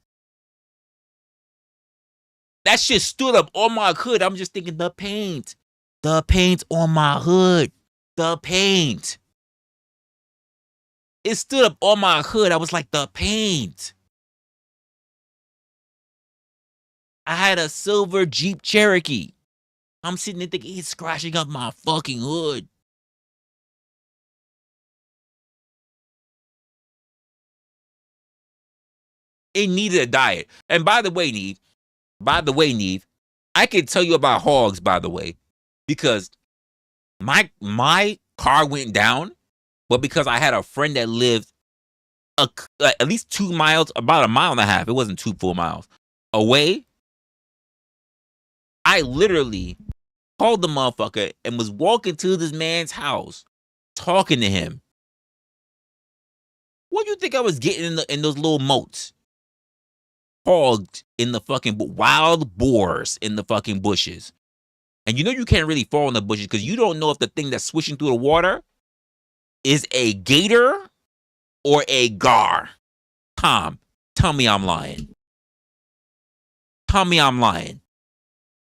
That shit stood up on my hood. I'm just thinking the paint. The paint on my hood. The paint. It stood up on my hood. I was like, the paint. I had a silver Jeep Cherokee. I'm sitting there thinking he's scratching up my fucking hood. It needed a diet. And by the way, Neve, I can tell you about hogs, by the way, because my car went down, but because I had a friend that lived at least 2 miles, about a mile and a half, it wasn't 2 full miles, away, I literally called the motherfucker and was walking to this man's house, talking to him. What do you think I was getting in those little moats? Hogs in the fucking wild boars in the fucking bushes. And you know you can't really fall in the bushes because you don't know if the thing that's swishing through the water is a gator or a gar. Tom, tell me I'm lying. Tell me I'm lying.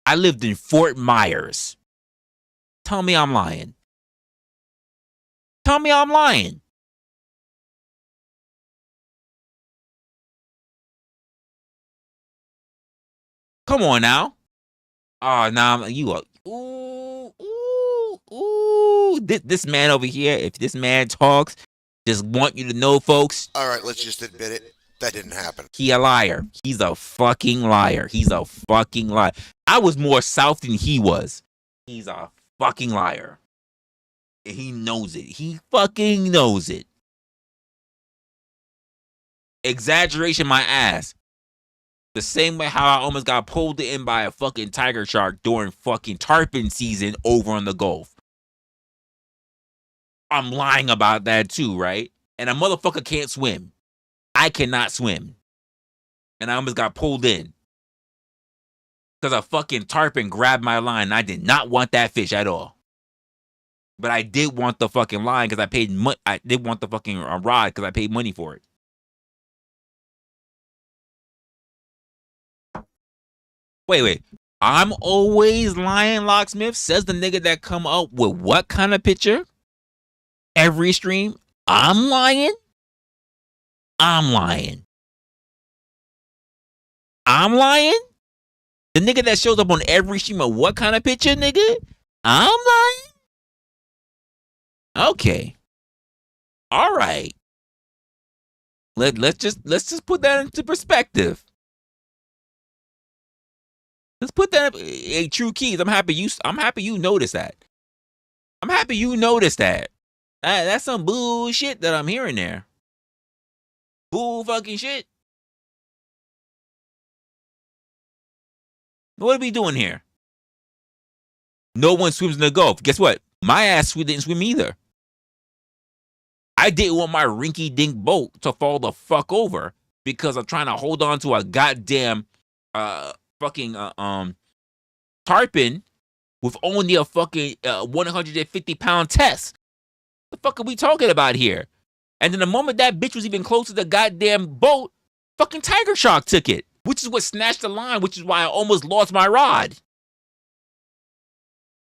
I lived in Fort Myers. Tell me I'm lying. Tell me I'm lying. Come on now. Oh, nah, you are. Ooh. This man over here, if this man talks, just want you to know, folks.
All right, let's just admit it. That didn't happen.
He a liar. He's a fucking liar. He's a fucking liar. I was more South than he was. He's a fucking liar. And he knows it. He fucking knows it. Exaggeration my ass. The same way how I almost got pulled in by a fucking tiger shark during fucking tarpon season over on the Gulf. I'm lying about that too, right? And a motherfucker can't swim. I cannot swim. And I almost got pulled in. Because a fucking tarpon grabbed my line and I did not want that fish at all. But I did want the fucking line because I paid money. I did want the fucking rod because I paid money for it. Wait. I'm always lying, Locksmith, says the nigga that come up with what kind of picture? Every stream? I'm lying? I'm lying. I'm lying? The nigga that shows up on every stream of what kind of picture, nigga? I'm lying? Okay. All right. Let's just put that into perspective. Let's put that. Hey, True Keys. I'm happy you noticed that. I'm happy you noticed that. That's some bullshit that I'm hearing there. Bull fucking shit. What are we doing here? No one swims in the Gulf. Guess what? My ass didn't swim either. I didn't want my rinky-dink boat to fall the fuck over because I'm trying to hold on to a goddamn fucking tarpon with only a fucking 150-pound test. The fuck are we talking about here? And then the moment that bitch was even close to the goddamn boat, fucking tiger shark took it, which is what snatched the line, which is why I almost lost my rod.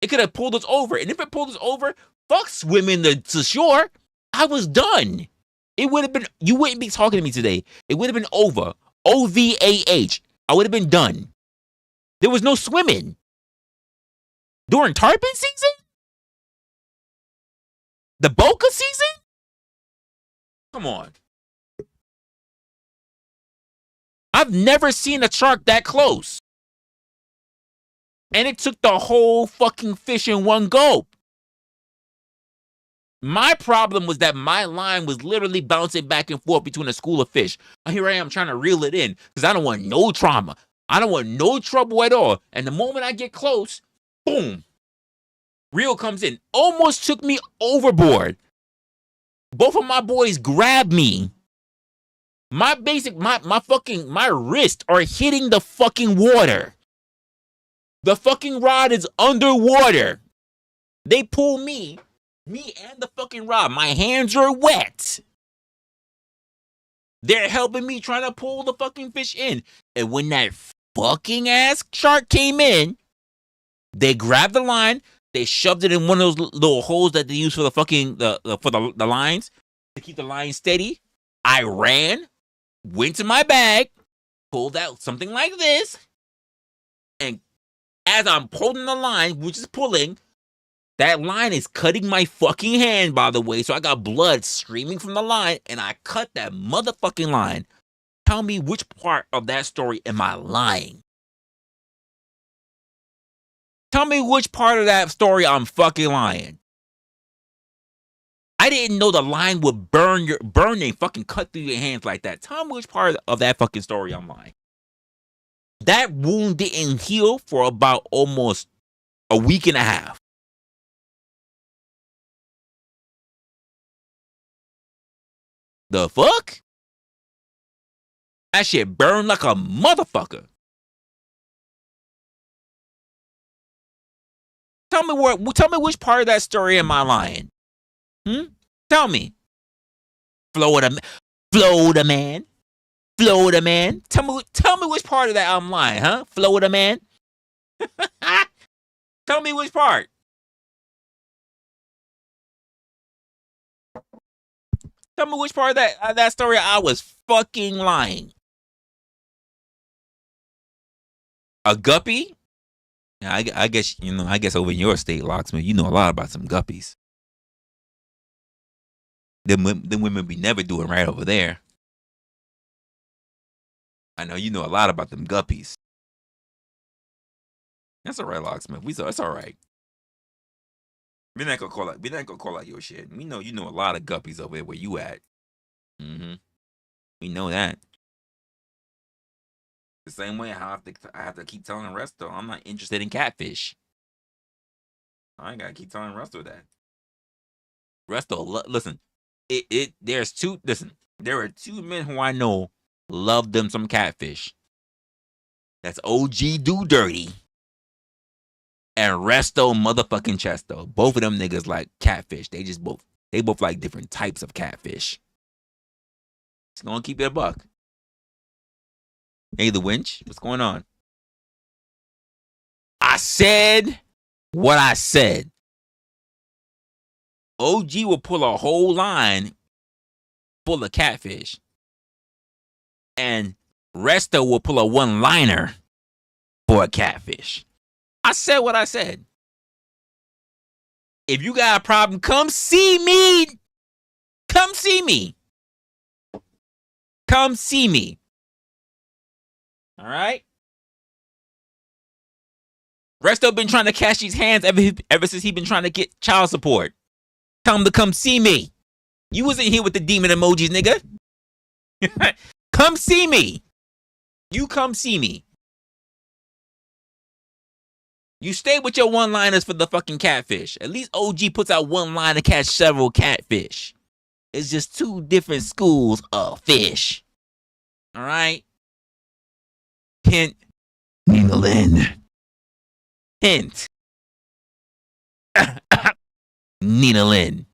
It could have pulled us over, and if it pulled us over, fuck swimming to shore. I was done. It would have been, you wouldn't be talking to me today. It would have been over. OVAH. I would have been done. There was no swimming. During tarpon season? The Boca season? Come on. I've never seen a shark that close. And it took the whole fucking fish in one gulp. My problem was that my line was literally bouncing back and forth between a school of fish. Here I am trying to reel it in because I don't want no trauma. I don't want no trouble at all. And the moment I get close, boom, reel comes in. Almost took me overboard. Both of my boys grabbed me. My wrist are hitting the fucking water. The fucking rod is underwater. They pull me and the fucking rod. My hands are wet. They're helping me trying to pull the fucking fish in. And when that fucking ass shark came in, they grabbed the line, they shoved it in one of those little holes that they use for the fucking the lines to keep the line steady. I ran, went to my bag, pulled out something like this, and as I'm pulling the line, which is pulling, that line is cutting my fucking hand, by the way. So I got blood streaming from the line, and I cut that motherfucking line. Tell me which part of that story am I lying? Tell me which part of that story I'm fucking lying. I didn't know the line would burn and fucking cut through your hands like that. Tell me which part of that fucking story I'm lying. That wound didn't heal for about almost a week and a half. The fuck? That shit burned like a motherfucker. Tell me which part of that story am I lying? Tell me. Florida man. Florida man. Tell me which part of that I'm lying, huh? Florida man. Tell me which part. Tell me which part of that story I was fucking lying. A guppy? Yeah, I guess I guess over in your state, Locksmith, you know a lot about some guppies. Them women be never doing right over there. I know you know a lot about them guppies. That's all right, Locksmith. It's all right. We're not gonna call out your shit. We know you know a lot of guppies over there where you at. We know that. The same way I have to keep telling Resto I'm not interested in catfish. I ain't gotta keep telling Resto that. Resto, listen. There are two men who I know love them some catfish. That's OG Do Dirty and Resto motherfucking Chesto. Both of them niggas like catfish. They both like different types of catfish. Just gonna keep it a buck. Hey, the winch, what's going on? I said what I said. OG will pull a whole line full of catfish. And Resto will pull a one-liner for a catfish. I said what I said. If you got a problem, come see me. Come see me. Come see me. All right? Resto been trying to cash these hands ever since he been trying to get child support. Tell him to come see me. You wasn't here with the demon emojis, nigga. Come see me. You come see me. You stay with your one-liners for the fucking catfish. At least OG puts out one line to catch several catfish. It's just two different schools of fish. All right? Hint. Nina Lynn. Hint. Nina Lynn.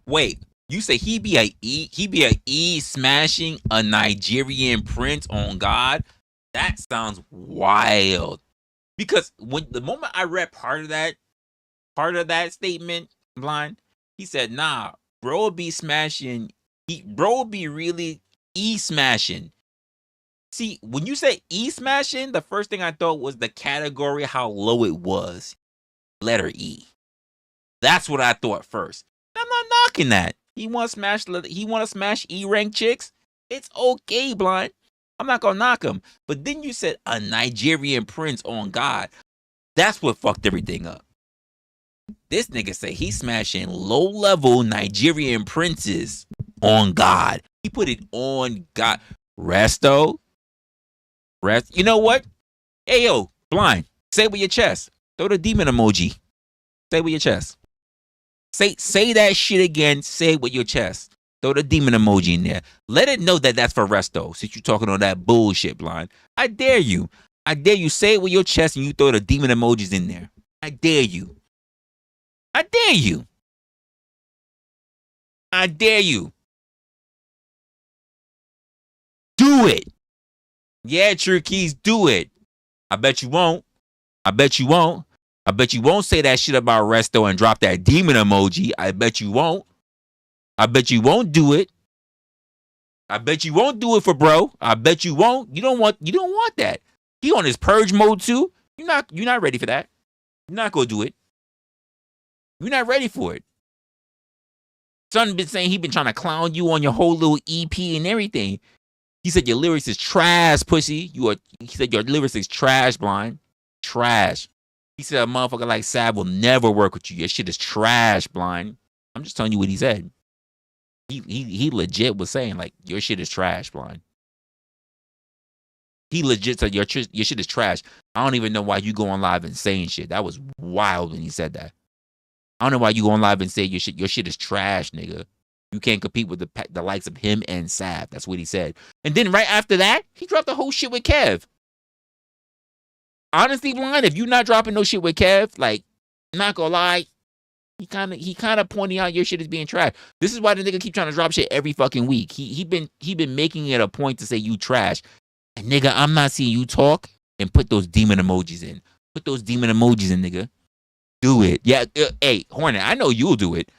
Wait, you say he be a E smashing a Nigerian prince on God? That sounds wild. Because when the moment I read part of that statement, Blind, he said, nah, bro be smashing, bro be really E smashing. See, when you say E smashing, the first thing I thought was the category, how low it was. Letter E. That's what I thought first. I'm not knocking that. He want to smash E-rank chicks. It's okay, Blind. I'm not gonna knock him. But then you said a Nigerian prince on God. That's what fucked everything up. This nigga say he's smashing low-level Nigerian princes on God. He put it on God. Resto. You know what? Hey, yo, Blind. Say it with your chest. Throw the demon emoji. Say it with your chest. Say that shit again. Say it with your chest. Throw the demon emoji in there. Let it know that that's for Resto, since you're talking on that bullshit, Blind. I dare you. I dare you. Say it with your chest and you throw the demon emojis in there. I dare you. I dare you. I dare you. Do it. Yeah, True Keys, do it. I bet you won't. I bet you won't. I bet you won't say that shit about Resto and drop that demon emoji. I bet you won't. I bet you won't do it. I bet you won't do it for bro. I bet you won't. You don't want that. He on his purge mode too. You're not ready for that. You're not gonna do it. You're not ready for it. Son been saying he been trying to clown you on your whole little EP and everything. He said your lyrics is trash, pussy. He said your lyrics is trash, Blind. Trash. He said a motherfucker like Sav will never work with you. Your shit is trash, Blind. I'm just telling you what he said. He legit was saying like your shit is trash, Blind. He legit said your shit is trash. I don't even know why you go on live and saying shit. That was wild when he said that. I don't know why you go on live and say your shit is trash, nigga. You can't compete with the likes of him and Sav. That's what he said. And then right after that, he dropped the whole shit with Kev. Honestly, Blind, if you're not dropping no shit with Kev, like, not gonna lie, he kind of pointing out your shit as being trash. This is why the nigga keep trying to drop shit every fucking week. He been making it a point to say you trash. And nigga, I'm not seeing you talk and put those demon emojis in. Put those demon emojis in, nigga. Do it. Yeah, hey, Hornet, I know you'll do it.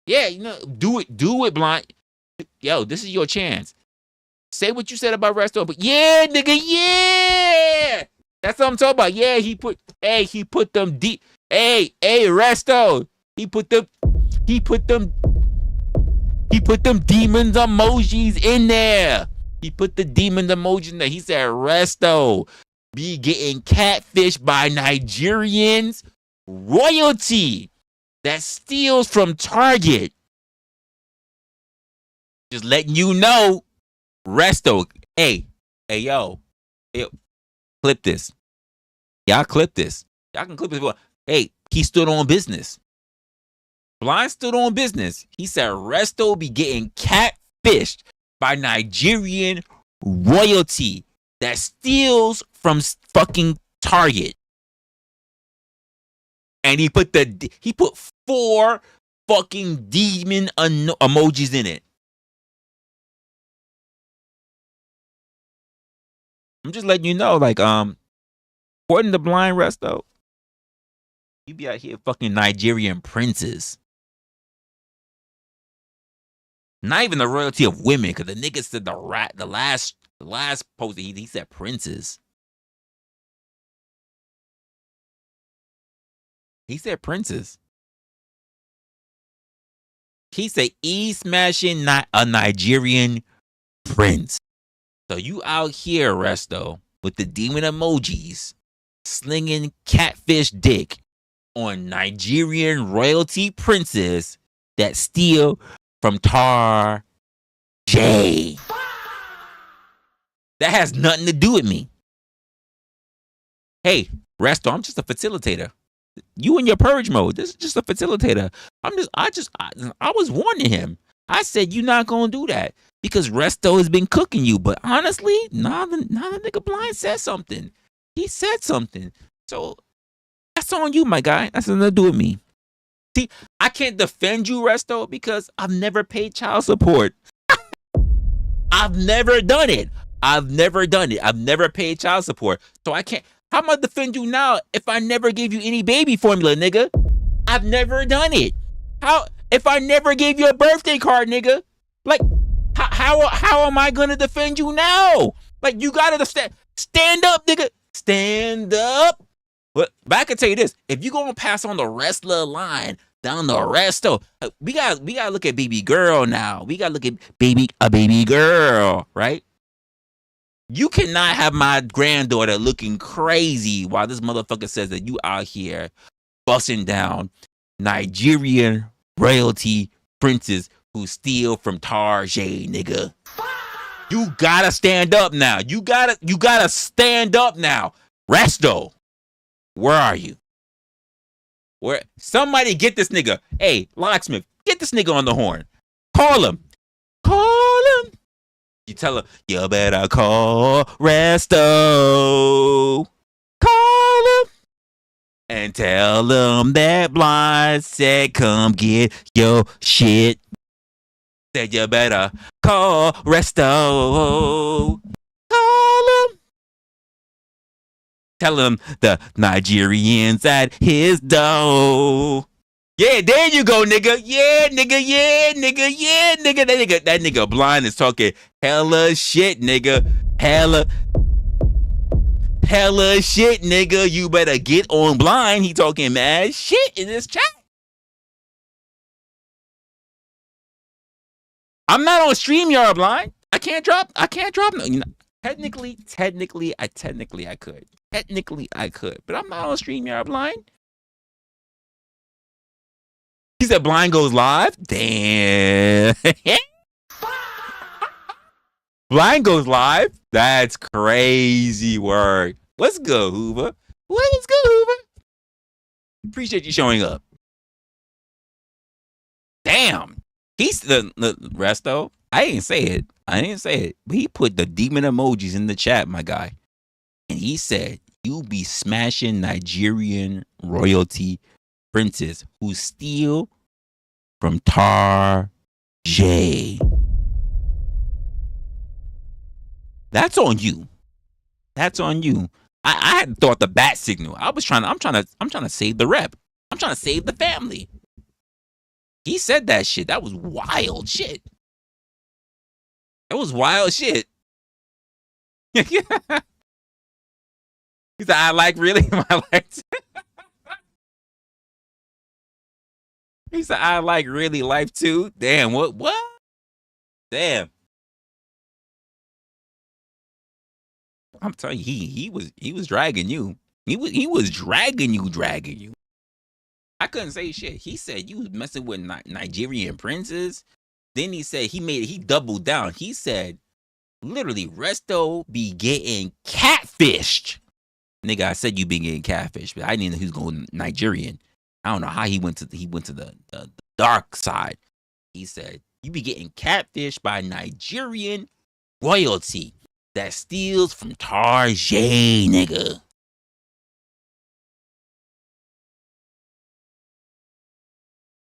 Yeah, you know, do it, Blind. Yo, this is your chance. Say what you said about Resto, but yeah, nigga, yeah. That's what I'm talking about. Yeah, he put them deep. Hey, Resto. He put them demons emojis in there. He put the demon emojis in there. He said, Resto be getting catfished by Nigerians royalty that steals from Target. Just letting you know, Resto. Hey, yo, clip this. Y'all clip this. Y'all can clip this. Hey, he stood on business. Blind stood on business. He said Resto be getting catfished by Nigerian royalty that steals from fucking Target. And he put 4 fucking demon emojis in it. I'm just letting you know, like, according to Blind Resto, you be out here fucking Nigerian princes. Not even the royalty of women, because the nigga said the last post he said princes. He said princes. He said smashing not a Nigerian prince. So you out here, Resto, with the demon emojis, slinging catfish dick on Nigerian royalty princes that steal from Tar J. That has nothing to do with me. Hey, Resto, I'm just a facilitator. You in your purge mode. This is just a facilitator. I was warning him. I said you're not gonna do that because Resto has been cooking you. But honestly, now the nigga Blind said something. He said something. So that's on you, my guy. That's nothing to do with me. See, I can't defend you, Resto, because I've never paid child support. I've never done it. I've never paid child support. So I can't. How am I defend you now if I never gave you any baby formula, nigga? I've never done it. How if I never gave you a birthday card, nigga? Like, how am I gonna defend you now? Like, you gotta stand up, nigga. Stand up. But I can tell you this: if you gonna pass on the Resla line down the Resto, we gotta look at baby girl now. We gotta look at a baby girl, right? You cannot have my granddaughter looking crazy while this motherfucker says that you out here busting down Nigerian royalty princes who steal from Tarjay, nigga. You gotta stand up now. You gotta stand up now. Resto, where are you? Where? Somebody get this nigga. Hey, locksmith, get this nigga on the horn. Call him. You tell him, you better call Resto. Call him. And tell him that Blind said, come get your shit. Said you better call Resto. Call him. Tell him the Nigerians at his door. Yeah, there you go, nigga. Yeah, nigga. That nigga Blind is talking hella shit, nigga. Hella shit, nigga. You better get on Blind. He talking mad shit in this chat. I'm not on StreamYard, Blind. I can't drop. No, you know, technically, I could. Technically, I could, but I'm not on StreamYard, Blind. He said Blind goes live? Damn. Blind goes live? That's crazy work. Let's go, Hoover. Let's go, Hoover. Appreciate you showing up. Damn. He's the Resto. I didn't say it. But he put the demon emojis in the chat, my guy. And he said, you be smashing Nigerian royalty princes who steal from Tar J. That's on you. That's on you. I hadn't thought the bat signal. I'm trying to save the rep. I'm trying to save the family. He said that shit. That was wild shit. That was wild shit. He said, I like really my life. He said, I like really life too. Damn, what? Damn. I'm telling you, he was dragging you. He was dragging you. I couldn't say shit. He said you was messing with Nigerian princes. Then he said he doubled down. He said literally Resto be getting catfished. Nigga, I said you been getting catfished, but I didn't know he was going Nigerian. I don't know how he went to the dark side. He said you be getting catfished by Nigerian royalty that steals from Tar J, nigga.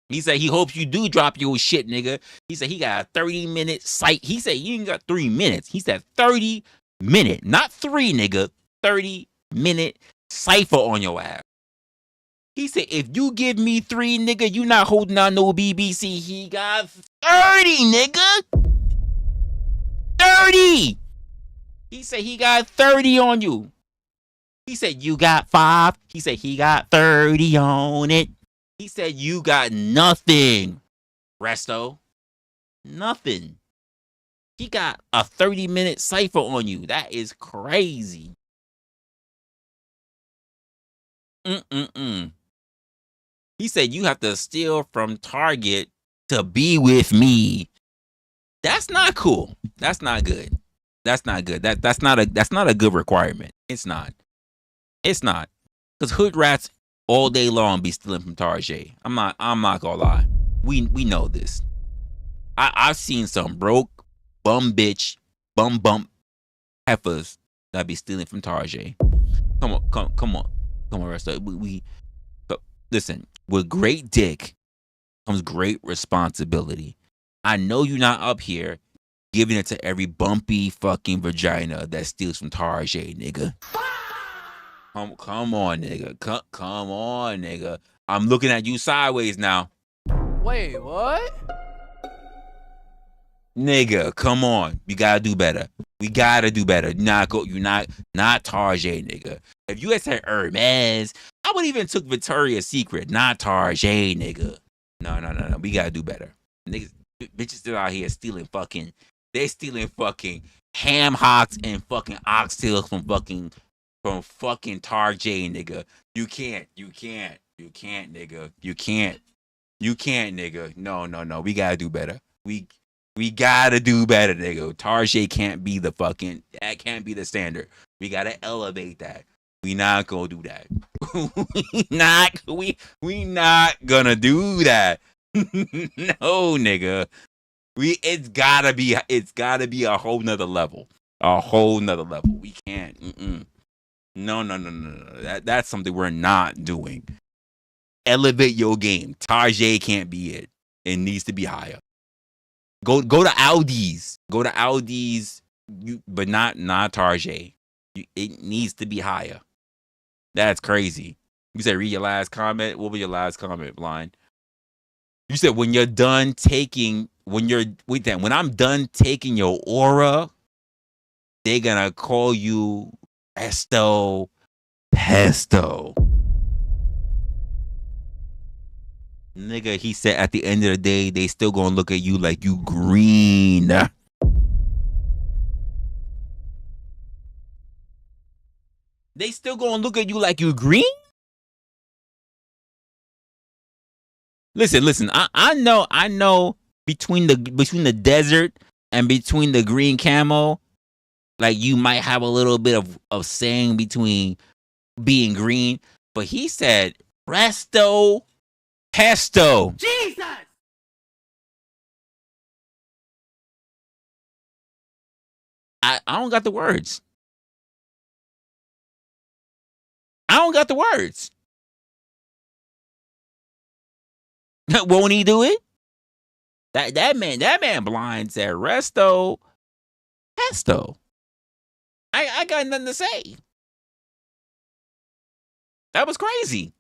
He said he hopes you do drop your shit, nigga. He said he got a 30-minute site. He said you ain't got 3 minutes. He said 30-minute, not 3, nigga. 30-minute cipher on your ass. He said if you give me 3, nigga, you not holding on no BBC. He got 30, nigga. 30. He said he got 30 on you. He said you got 5. He said he got 30 on it. He said you got nothing, Resto. Nothing. He got a 30-minute cipher on you. That is crazy. He said you have to steal from Target to be with me. That's not cool. That's not good. That's not good. That's not a good requirement. It's not. It's not. Because hood rats all day long be stealing from Target. I'm not gonna lie. We know this. I've seen some broke bum bitch bump heifers that be stealing from Target. Come on, Resto. We listen. With great dick comes great responsibility. I know you're not up here giving it to every bumpy fucking vagina that steals from Target, nigga. Come on, nigga. Come on, nigga. I'm looking at you sideways now.
Wait, what?
Nigga, come on. We gotta do better. We gotta do better. Not Target, nigga. If you had said Hermes, I would even took Victoria's Secret, not Target, nigga. No. We gotta do better. Niggas, bitches still out here stealing fucking. They're stealing fucking ham hocks and fucking oxtails from fucking Target, nigga. You can't, nigga. You can't, nigga. No. We gotta do better. We gotta do better, nigga. Target can't be that can't be the standard. We gotta elevate that. We not gonna do that. we not gonna do that. No, nigga. It's gotta be a whole nother level. We can't. No. That's something we're not doing. Elevate your game. Target can't be it. It needs to be higher. Go to Aldi's. But not Target. It needs to be higher. That's crazy. You said read your last comment. What was your last comment, Blind? You said when I'm done taking your aura, they're gonna call you Pesto. Nigga, he said at the end of the day, they still gonna look at you like you green. They still gonna look at you like you green? Listen. I know between the desert and between the green camo, like you might have a little bit of saying between being green, but he said Resto Pesto.
Jesus!
I don't got the words. I don't got the words. Won't he do it? That man blind said resto pesto. I got nothing to say. That was crazy.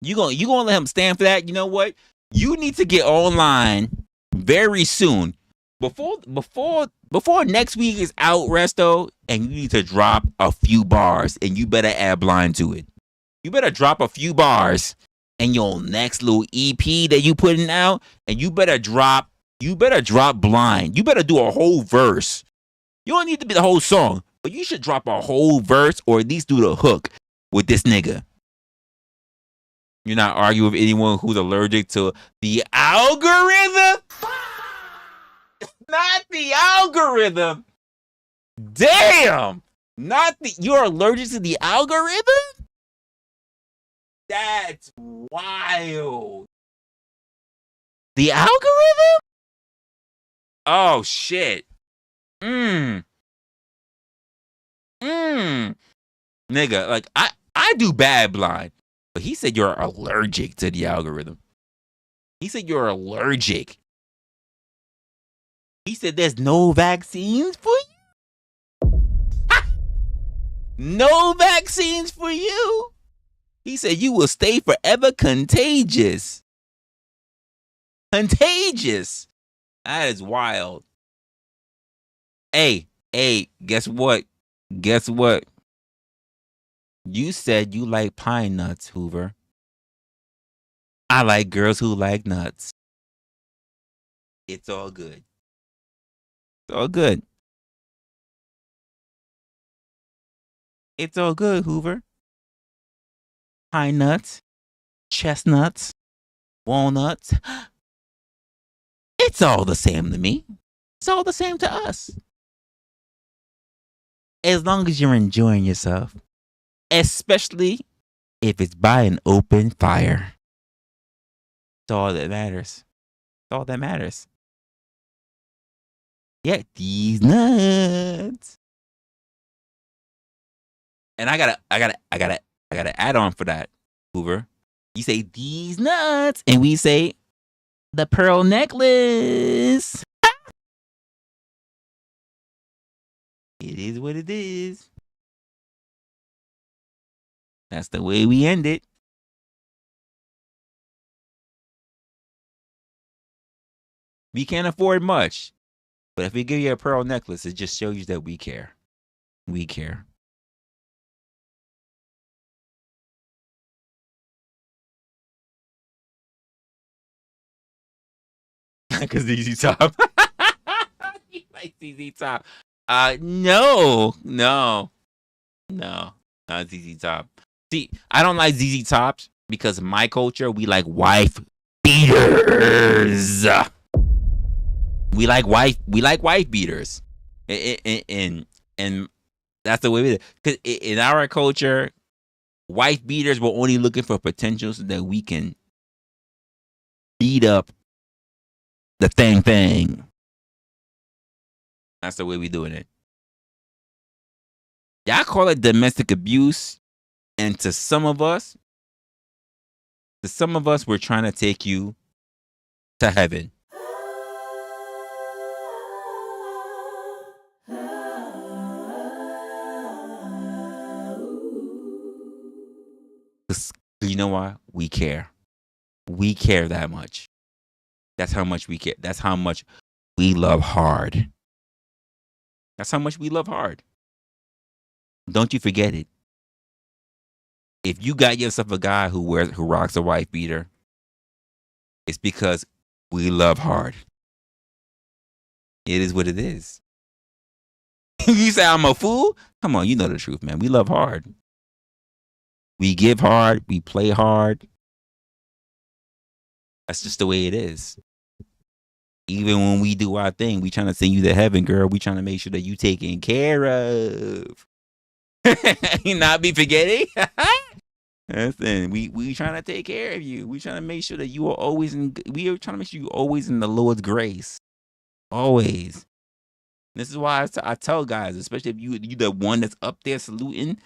You gonna let him stand for that? You know what? You need to get online very soon. Before next week is out, Resto, and you need to drop a few bars, and you better add blind to it. You better drop a few bars in your next little EP that you putting out, and you better drop blind. You better do a whole verse. You don't need to be the whole song, but you should drop a whole verse or at least do the hook with this nigga. You're not arguing with anyone who's allergic to the algorithm? Not the algorithm. Damn. You're allergic to the algorithm? That's wild. The algorithm? Oh shit. Nigga, like I do bad blind. But he said you're allergic to the algorithm. He said you're allergic. He said there's no vaccines for you. No vaccines for you. He said you will stay forever contagious. Contagious. That is wild. Hey, guess what? Guess what? You said you like pine nuts, Hoover. I like girls who like nuts. It's all good. It's all good. It's all good, Hoover. Pine nuts, chestnuts, walnuts. It's all the same to me. It's all the same to us. As long as you're enjoying yourself. Especially if it's by an open fire. It's all that matters. It's all that matters. Yeah, these nuts. And I gotta add on for that, Hoover. You say these nuts, and we say the pearl necklace. It is what it is. That's the way we end it. We can't afford much. But if we give you a pearl necklace, it just shows you that we care. We care. Because ZZ Top. You like ZZ Top. No, not ZZ Top. See, I don't like ZZ Tops because my culture, we like wife beaters. We like wife beaters. And that's the way we do it. Because in our culture, wife beaters were only looking for potential so that we can beat up the thing. That's the way we doing it. Y'all call it domestic abuse. And to some of us, we're trying to take you to heaven. You know why? We care. We care that much. That's how much we care. That's how much we love hard. That's how much we love hard. Don't you forget it. If you got yourself a guy who rocks a wife beater, it's because we love hard. It is what it is. You say I'm a fool? Come on, you know the truth, man. We love hard. We give hard. We play hard. That's just the way it is. Even when we do our thing, we trying to send you to heaven, girl. We trying to make sure that you taken care of. You not be forgetting. Listen, we trying to take care of you. We trying to make sure that you are always in. We are trying to make sure you always in the Lord's grace. Always. This is why I tell guys, especially if you the one that's up there saluting,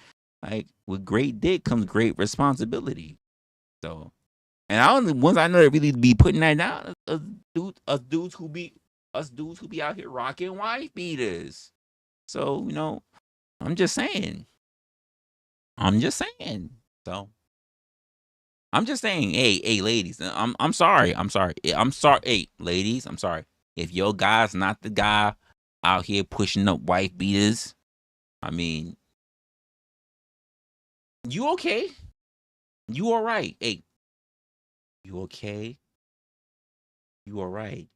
like with great dick comes great responsibility. So, and ones I know that really be putting that down, us dudes who be out here rocking wife beaters. So I'm just saying. So I'm just saying, hey, ladies, I'm sorry. Hey, ladies, I'm sorry. If your guy's not the guy out here pushing up wife beaters, I mean, you okay? You all right? Hey, you okay? You all right?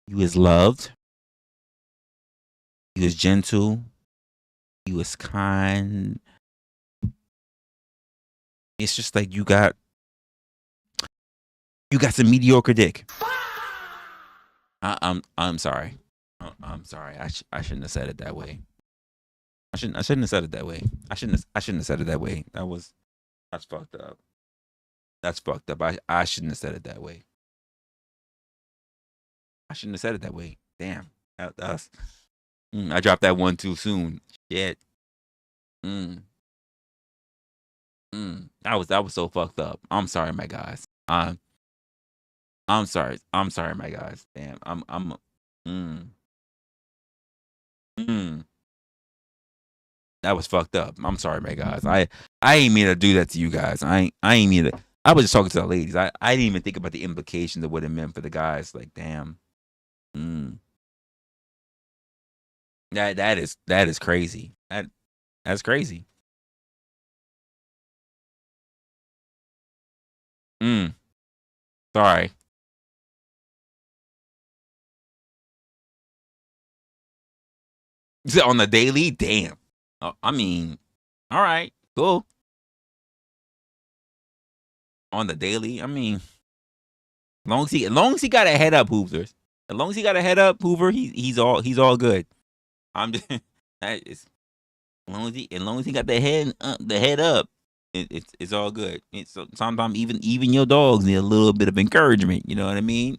You is loved. You is gentle. You is kind. It's just like you got some mediocre dick. I'm sorry. I'm sorry. I shouldn't have said it that way. I shouldn't have said it that way. I shouldn't have said it that way. That's fucked up. That's fucked up. I shouldn't have said it that way. I shouldn't have said it that way. Damn. That's I dropped that one too soon. Shit. That was so fucked up. I'm sorry, my guys. I'm sorry. I'm sorry, my guys. Damn. That was fucked up. I'm sorry, my guys. I ain't mean to do that to you guys. I ain't mean to. I was just talking to the ladies. I didn't even think about the implications of what it meant for the guys. Like, damn. That is crazy. That's crazy. Sorry. On the daily? Damn. I mean, all right, cool. On the daily, I mean, as long as he got a head up, Hoovers. As long as he got a head up, Hoover, he's all good. I'm just as long as he got the head up, it's all good. Sometimes even your dogs need a little bit of encouragement. You know what I mean?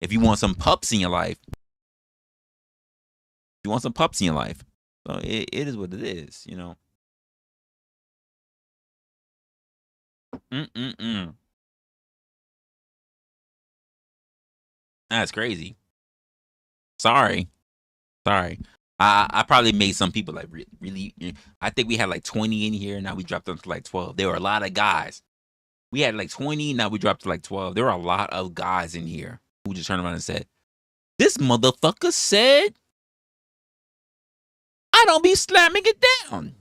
If you want some pups in your life, so it is what it is. That's crazy. Sorry. I probably made some people like really. I think we had like 20 in here. Now we dropped them to like 12. There were a lot of guys. We had like 20. Now we dropped to like 12. There were a lot of guys in here who just turned around and said, "This motherfucker said I don't be slamming it down."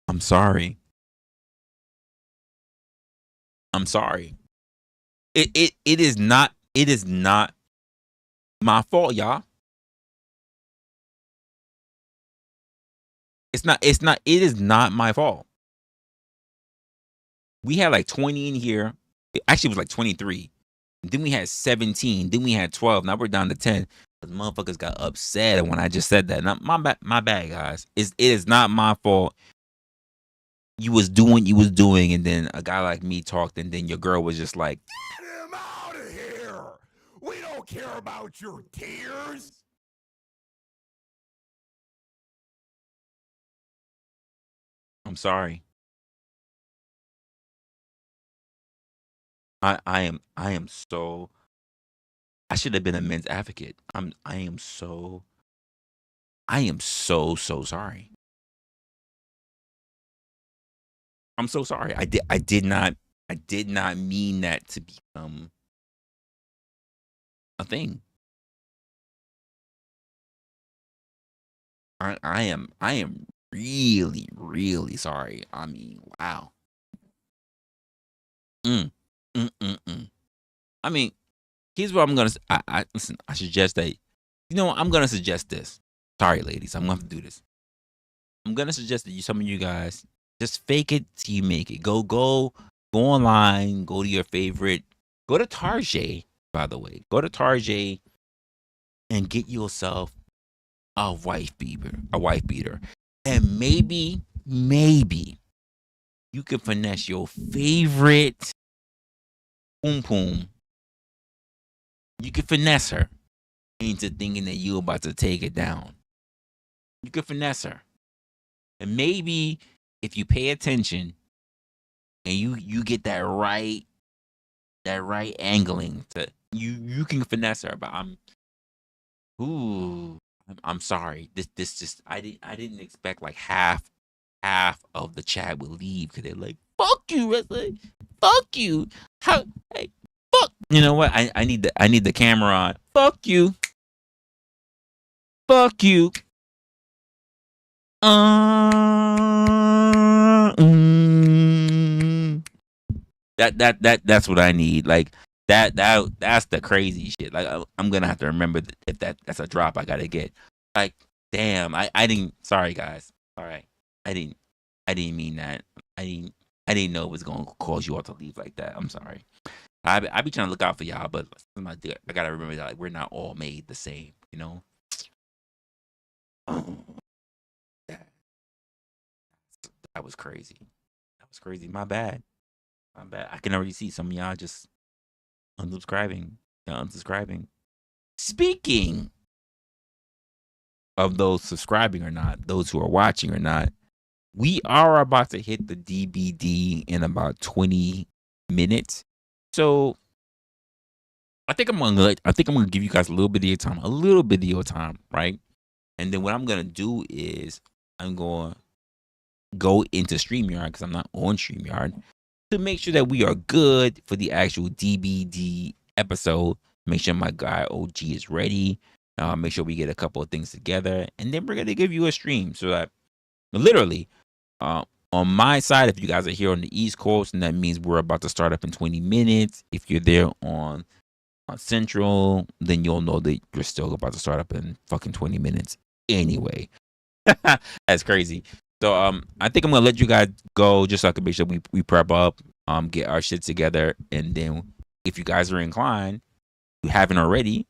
I'm sorry. It is not my fault, y'all. It is not my fault. We had like 20 in here. Actually, it was like 23. Then we had 17. Then we had 12. Now we're down to 10. The motherfuckers got upset when I just said that. Not my bad, guys. It is not my fault. You was doing what you was doing, and then a guy like me talked, and then your girl was just like,
"Get him out of here! We don't care about your tears!"
I'm sorry. I am so. I should have been a men's advocate. I am so sorry. I'm so sorry. I did not mean that to become a thing. I am really, really sorry. I mean, wow. I mean, here's what I'm gonna. Listen. I suggest that. I'm gonna suggest this. Sorry, ladies. I'm gonna have to do this. I'm gonna suggest that some of you guys just fake it till you make it. Go online. Go to your favorite. Go to Target. By the way, go to Target and get yourself a wife beater, and maybe you can finesse your favorite poom poom. You can finesse her. into thinking that you about to take it down. You can finesse her. And maybe if you pay attention and you get that right angling to you can finesse her. But I'm sorry. This just I didn't expect like half of the chat would leave because they're like, fuck you, Resla. Fuck you. How hey, fuck. You know what? I need the camera on. Fuck you. Fuck you. That's what I need. Like that's the crazy shit. Like I'm gonna have to remember if that's a drop I gotta get. Like damn, I didn't. Sorry guys. All right, I didn't mean that. I didn't know it was gonna cause you all to leave like that. I'm sorry. I be trying to look out for y'all, but I gotta remember that like we're not all made the same. You know. That was crazy. That was crazy. My bad. My bad. I can already see some of y'all just unsubscribing. Unsubscribing. Speaking of those subscribing or not, those who are watching or not, we are about to hit the DBD in about 20 minutes. So I think I'm gonna give you guys a little bit of your time, right? And then what I'm gonna do is I'm gonna go into StreamYard because I'm not on StreamYard to make sure that we are good for the actual DBD episode. Make sure my guy OG is ready. Make sure we get a couple of things together, and then we're gonna give you a stream so that literally, on my side, if you guys are here on the East Coast, and that means we're about to start up in 20 minutes. If you're there on Central, then you'll know that you're still about to start up in fucking 20 minutes anyway. That's crazy. So I think I'm gonna let you guys go just so I can make sure we prep up, get our shit together, and then if you guys are inclined, you haven't already,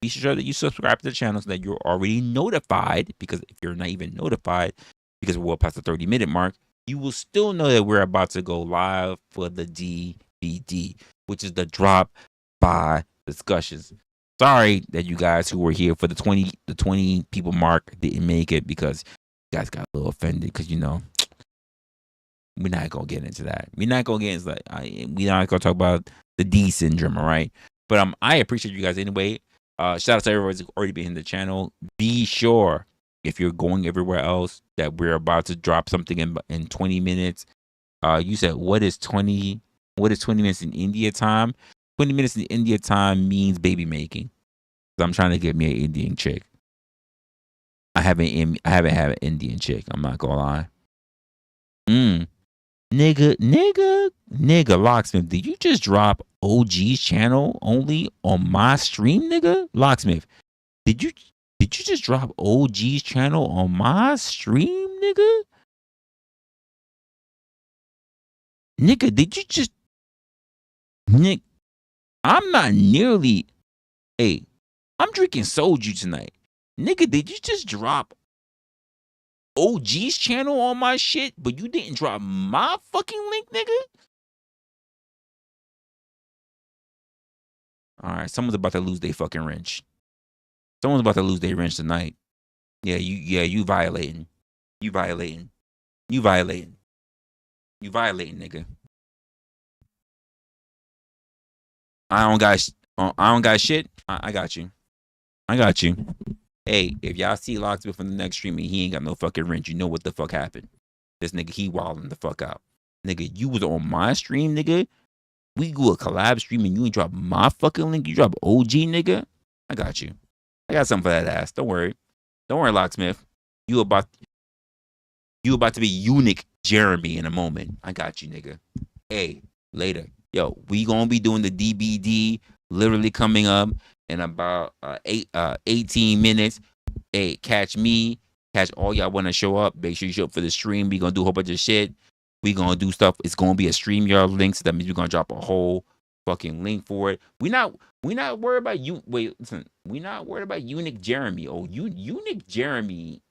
be sure that you subscribe to the channel so that you're already notified. Because if you're not even notified, because we're well past the 30-minute mark, you will still know that we're about to go live for the DVD, which is the drop by discussions. Sorry that you guys who were here for the 20 people mark didn't make it because you guys got a little offended because we're not gonna get into that. We're not gonna get into that. We're not gonna talk about the D syndrome, all right? But I appreciate you guys anyway. Shout out to everyone who's already been in the channel. Be sure if you're going everywhere else that we're about to drop something in 20 minutes. You said what is 20 minutes in India time? 20 minutes in India time means baby making. I'm trying to get me an Indian chick. I haven't had an Indian chick. I'm not gonna lie. Nigga, Locksmith, did you just drop OG's channel only on my stream, nigga? Locksmith, did you just drop OG's channel on my stream, nigga? Nigga, did you just Nick? I'm not nearly. Hey, I'm drinking soju tonight. Nigga, did you just drop OG's channel on my shit, but you didn't drop my fucking link, nigga? All right, someone's about to lose their fucking wrench. Someone's about to lose their wrench tonight. Yeah, you violating. You violating. You violating. You violating, nigga. I don't got shit. I got you. I got you. Hey, if y'all see Locksmith on the next stream and he ain't got no fucking wrench, you know what the fuck happened. This nigga, he wilding the fuck out. Nigga, you was on my stream, nigga. We do a collab stream and you ain't drop my fucking link. You drop OG, nigga. I got you. I got something for that ass. Don't worry. Don't worry, Locksmith. You about to be eunuch Jeremy in a moment. I got you, nigga. Hey, later. Yo, we gonna be doing the DBD literally coming up in about 18 minutes. Hey, catch me. Catch all y'all want to show up. Make sure you show up for the stream. We gonna do a whole bunch of shit. We gonna do stuff. It's gonna be a StreamYard link. So that means we're gonna drop a whole fucking link for it. We not worried about you. Wait, listen. We not worried about eunuch Jeremy. Oh, eunuch Jeremy.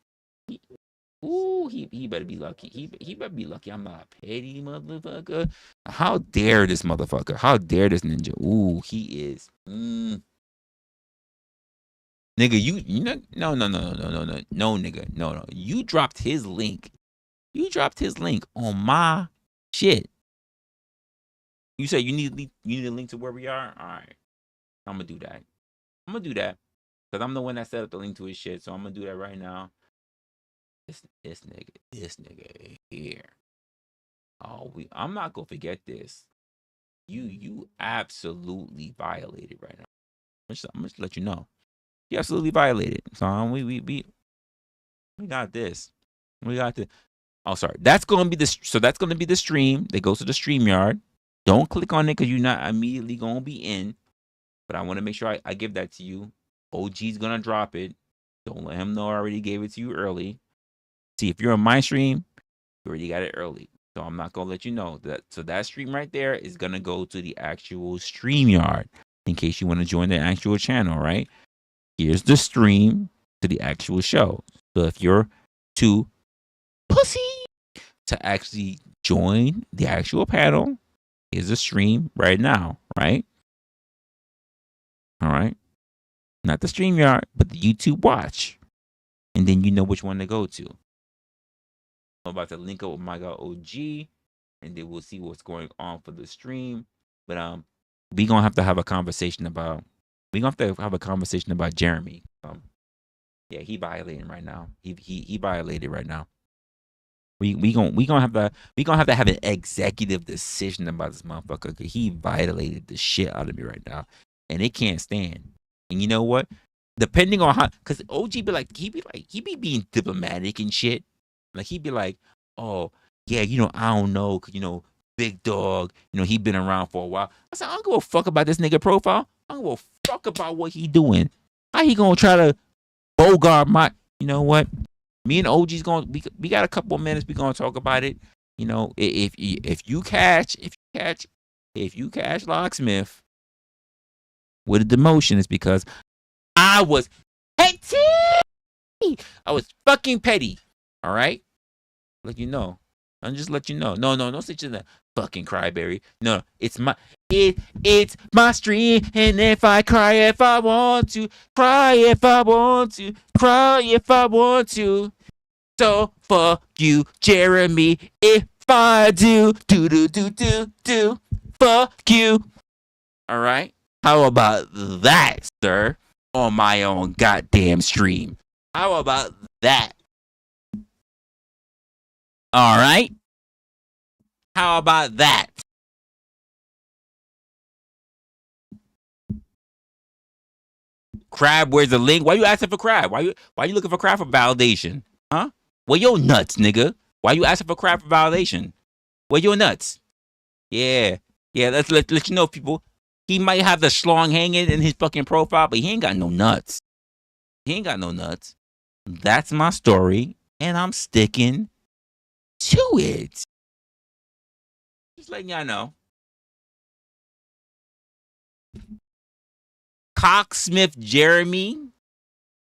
He better be lucky. He better be lucky. I'm not a petty motherfucker. How dare this motherfucker? How dare this ninja? Ooh, he is. Nigga, you know, no, nigga, no. You dropped his link. You dropped his link on my shit. You say you need a link to where we are. All right, I'm gonna do that. Because I'm the one that set up the link to his shit. So I'm gonna do that right now. This nigga here. Oh, I'm not gonna forget this. You absolutely violated right now. I'm just let you know. You absolutely violated. So we got this. We got this. Oh, sorry. That's gonna be that's gonna be the stream that goes to the StreamYard. Don't click on it because you're not immediately gonna be in. But I want to make sure I give that to you. OG's gonna drop it. Don't let him know I already gave it to you early. See, if you're on my stream, you already got it early. So I'm not gonna let you know that. So that stream right there is gonna go to the actual StreamYard in case you want to join the actual channel, right? Here's the stream to the actual show. So if you're too pussy to actually join the actual panel, here's the stream right now, right? All right. Not the StreamYard, but the YouTube watch. And then you know which one to go to. I'm about to link up with my guy OG, and then we'll see what's going on for the stream. But we gonna have to have a conversation about Jeremy. Yeah, he violating right now. He violated right now. We gonna have to have an executive decision about this motherfucker because he violated the shit out of me right now, and it can't stand. And you know what? Depending on how, because OG he be being diplomatic and shit. Like he be like, oh yeah, I don't know, cause big dog, he been around for a while. I said I don't give a fuck about this nigga profile. I don't give a fuck about what he doing. How he gonna try to bogart my? You know what? Me and OG's we got a couple of minutes. We gonna talk about it. If you catch Locksmith with a demotion, it's because I was petty. I was fucking petty. All right, let you know. I'm just let you know. No, don't say that fucking cryberry. No, it's my stream, and if I cry if I want to, cry if I want to, cry if I want to. So fuck you, Jeremy. If I do, fuck you. All right. How about that, sir? On my own goddamn stream. How about that? All right. How about that? Crab, where's the link? Why you asking for Crab? Why you looking for Crab for validation? Huh? Well, your nuts, nigga. Why you asking for Crab for validation? Well, your nuts. Yeah. Let's let you know, people. He might have the schlong hanging in his fucking profile, but he ain't got no nuts. That's my story, and I'm sticking to it. Just letting y'all know. Cocksmith Jeremy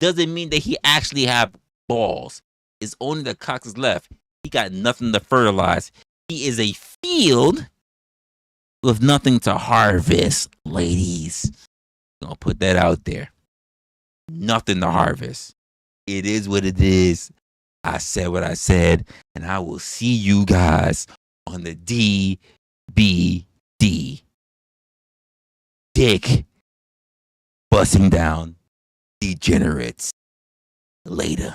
doesn't mean that he actually have balls. It's only the cocks is left. He got nothing to fertilize. He is a field with nothing to harvest, ladies. I'm gonna put that out there. Nothing to harvest. It is what it is. I said what I said, and I will see you guys on the DBD. Dick busting down degenerates. Later.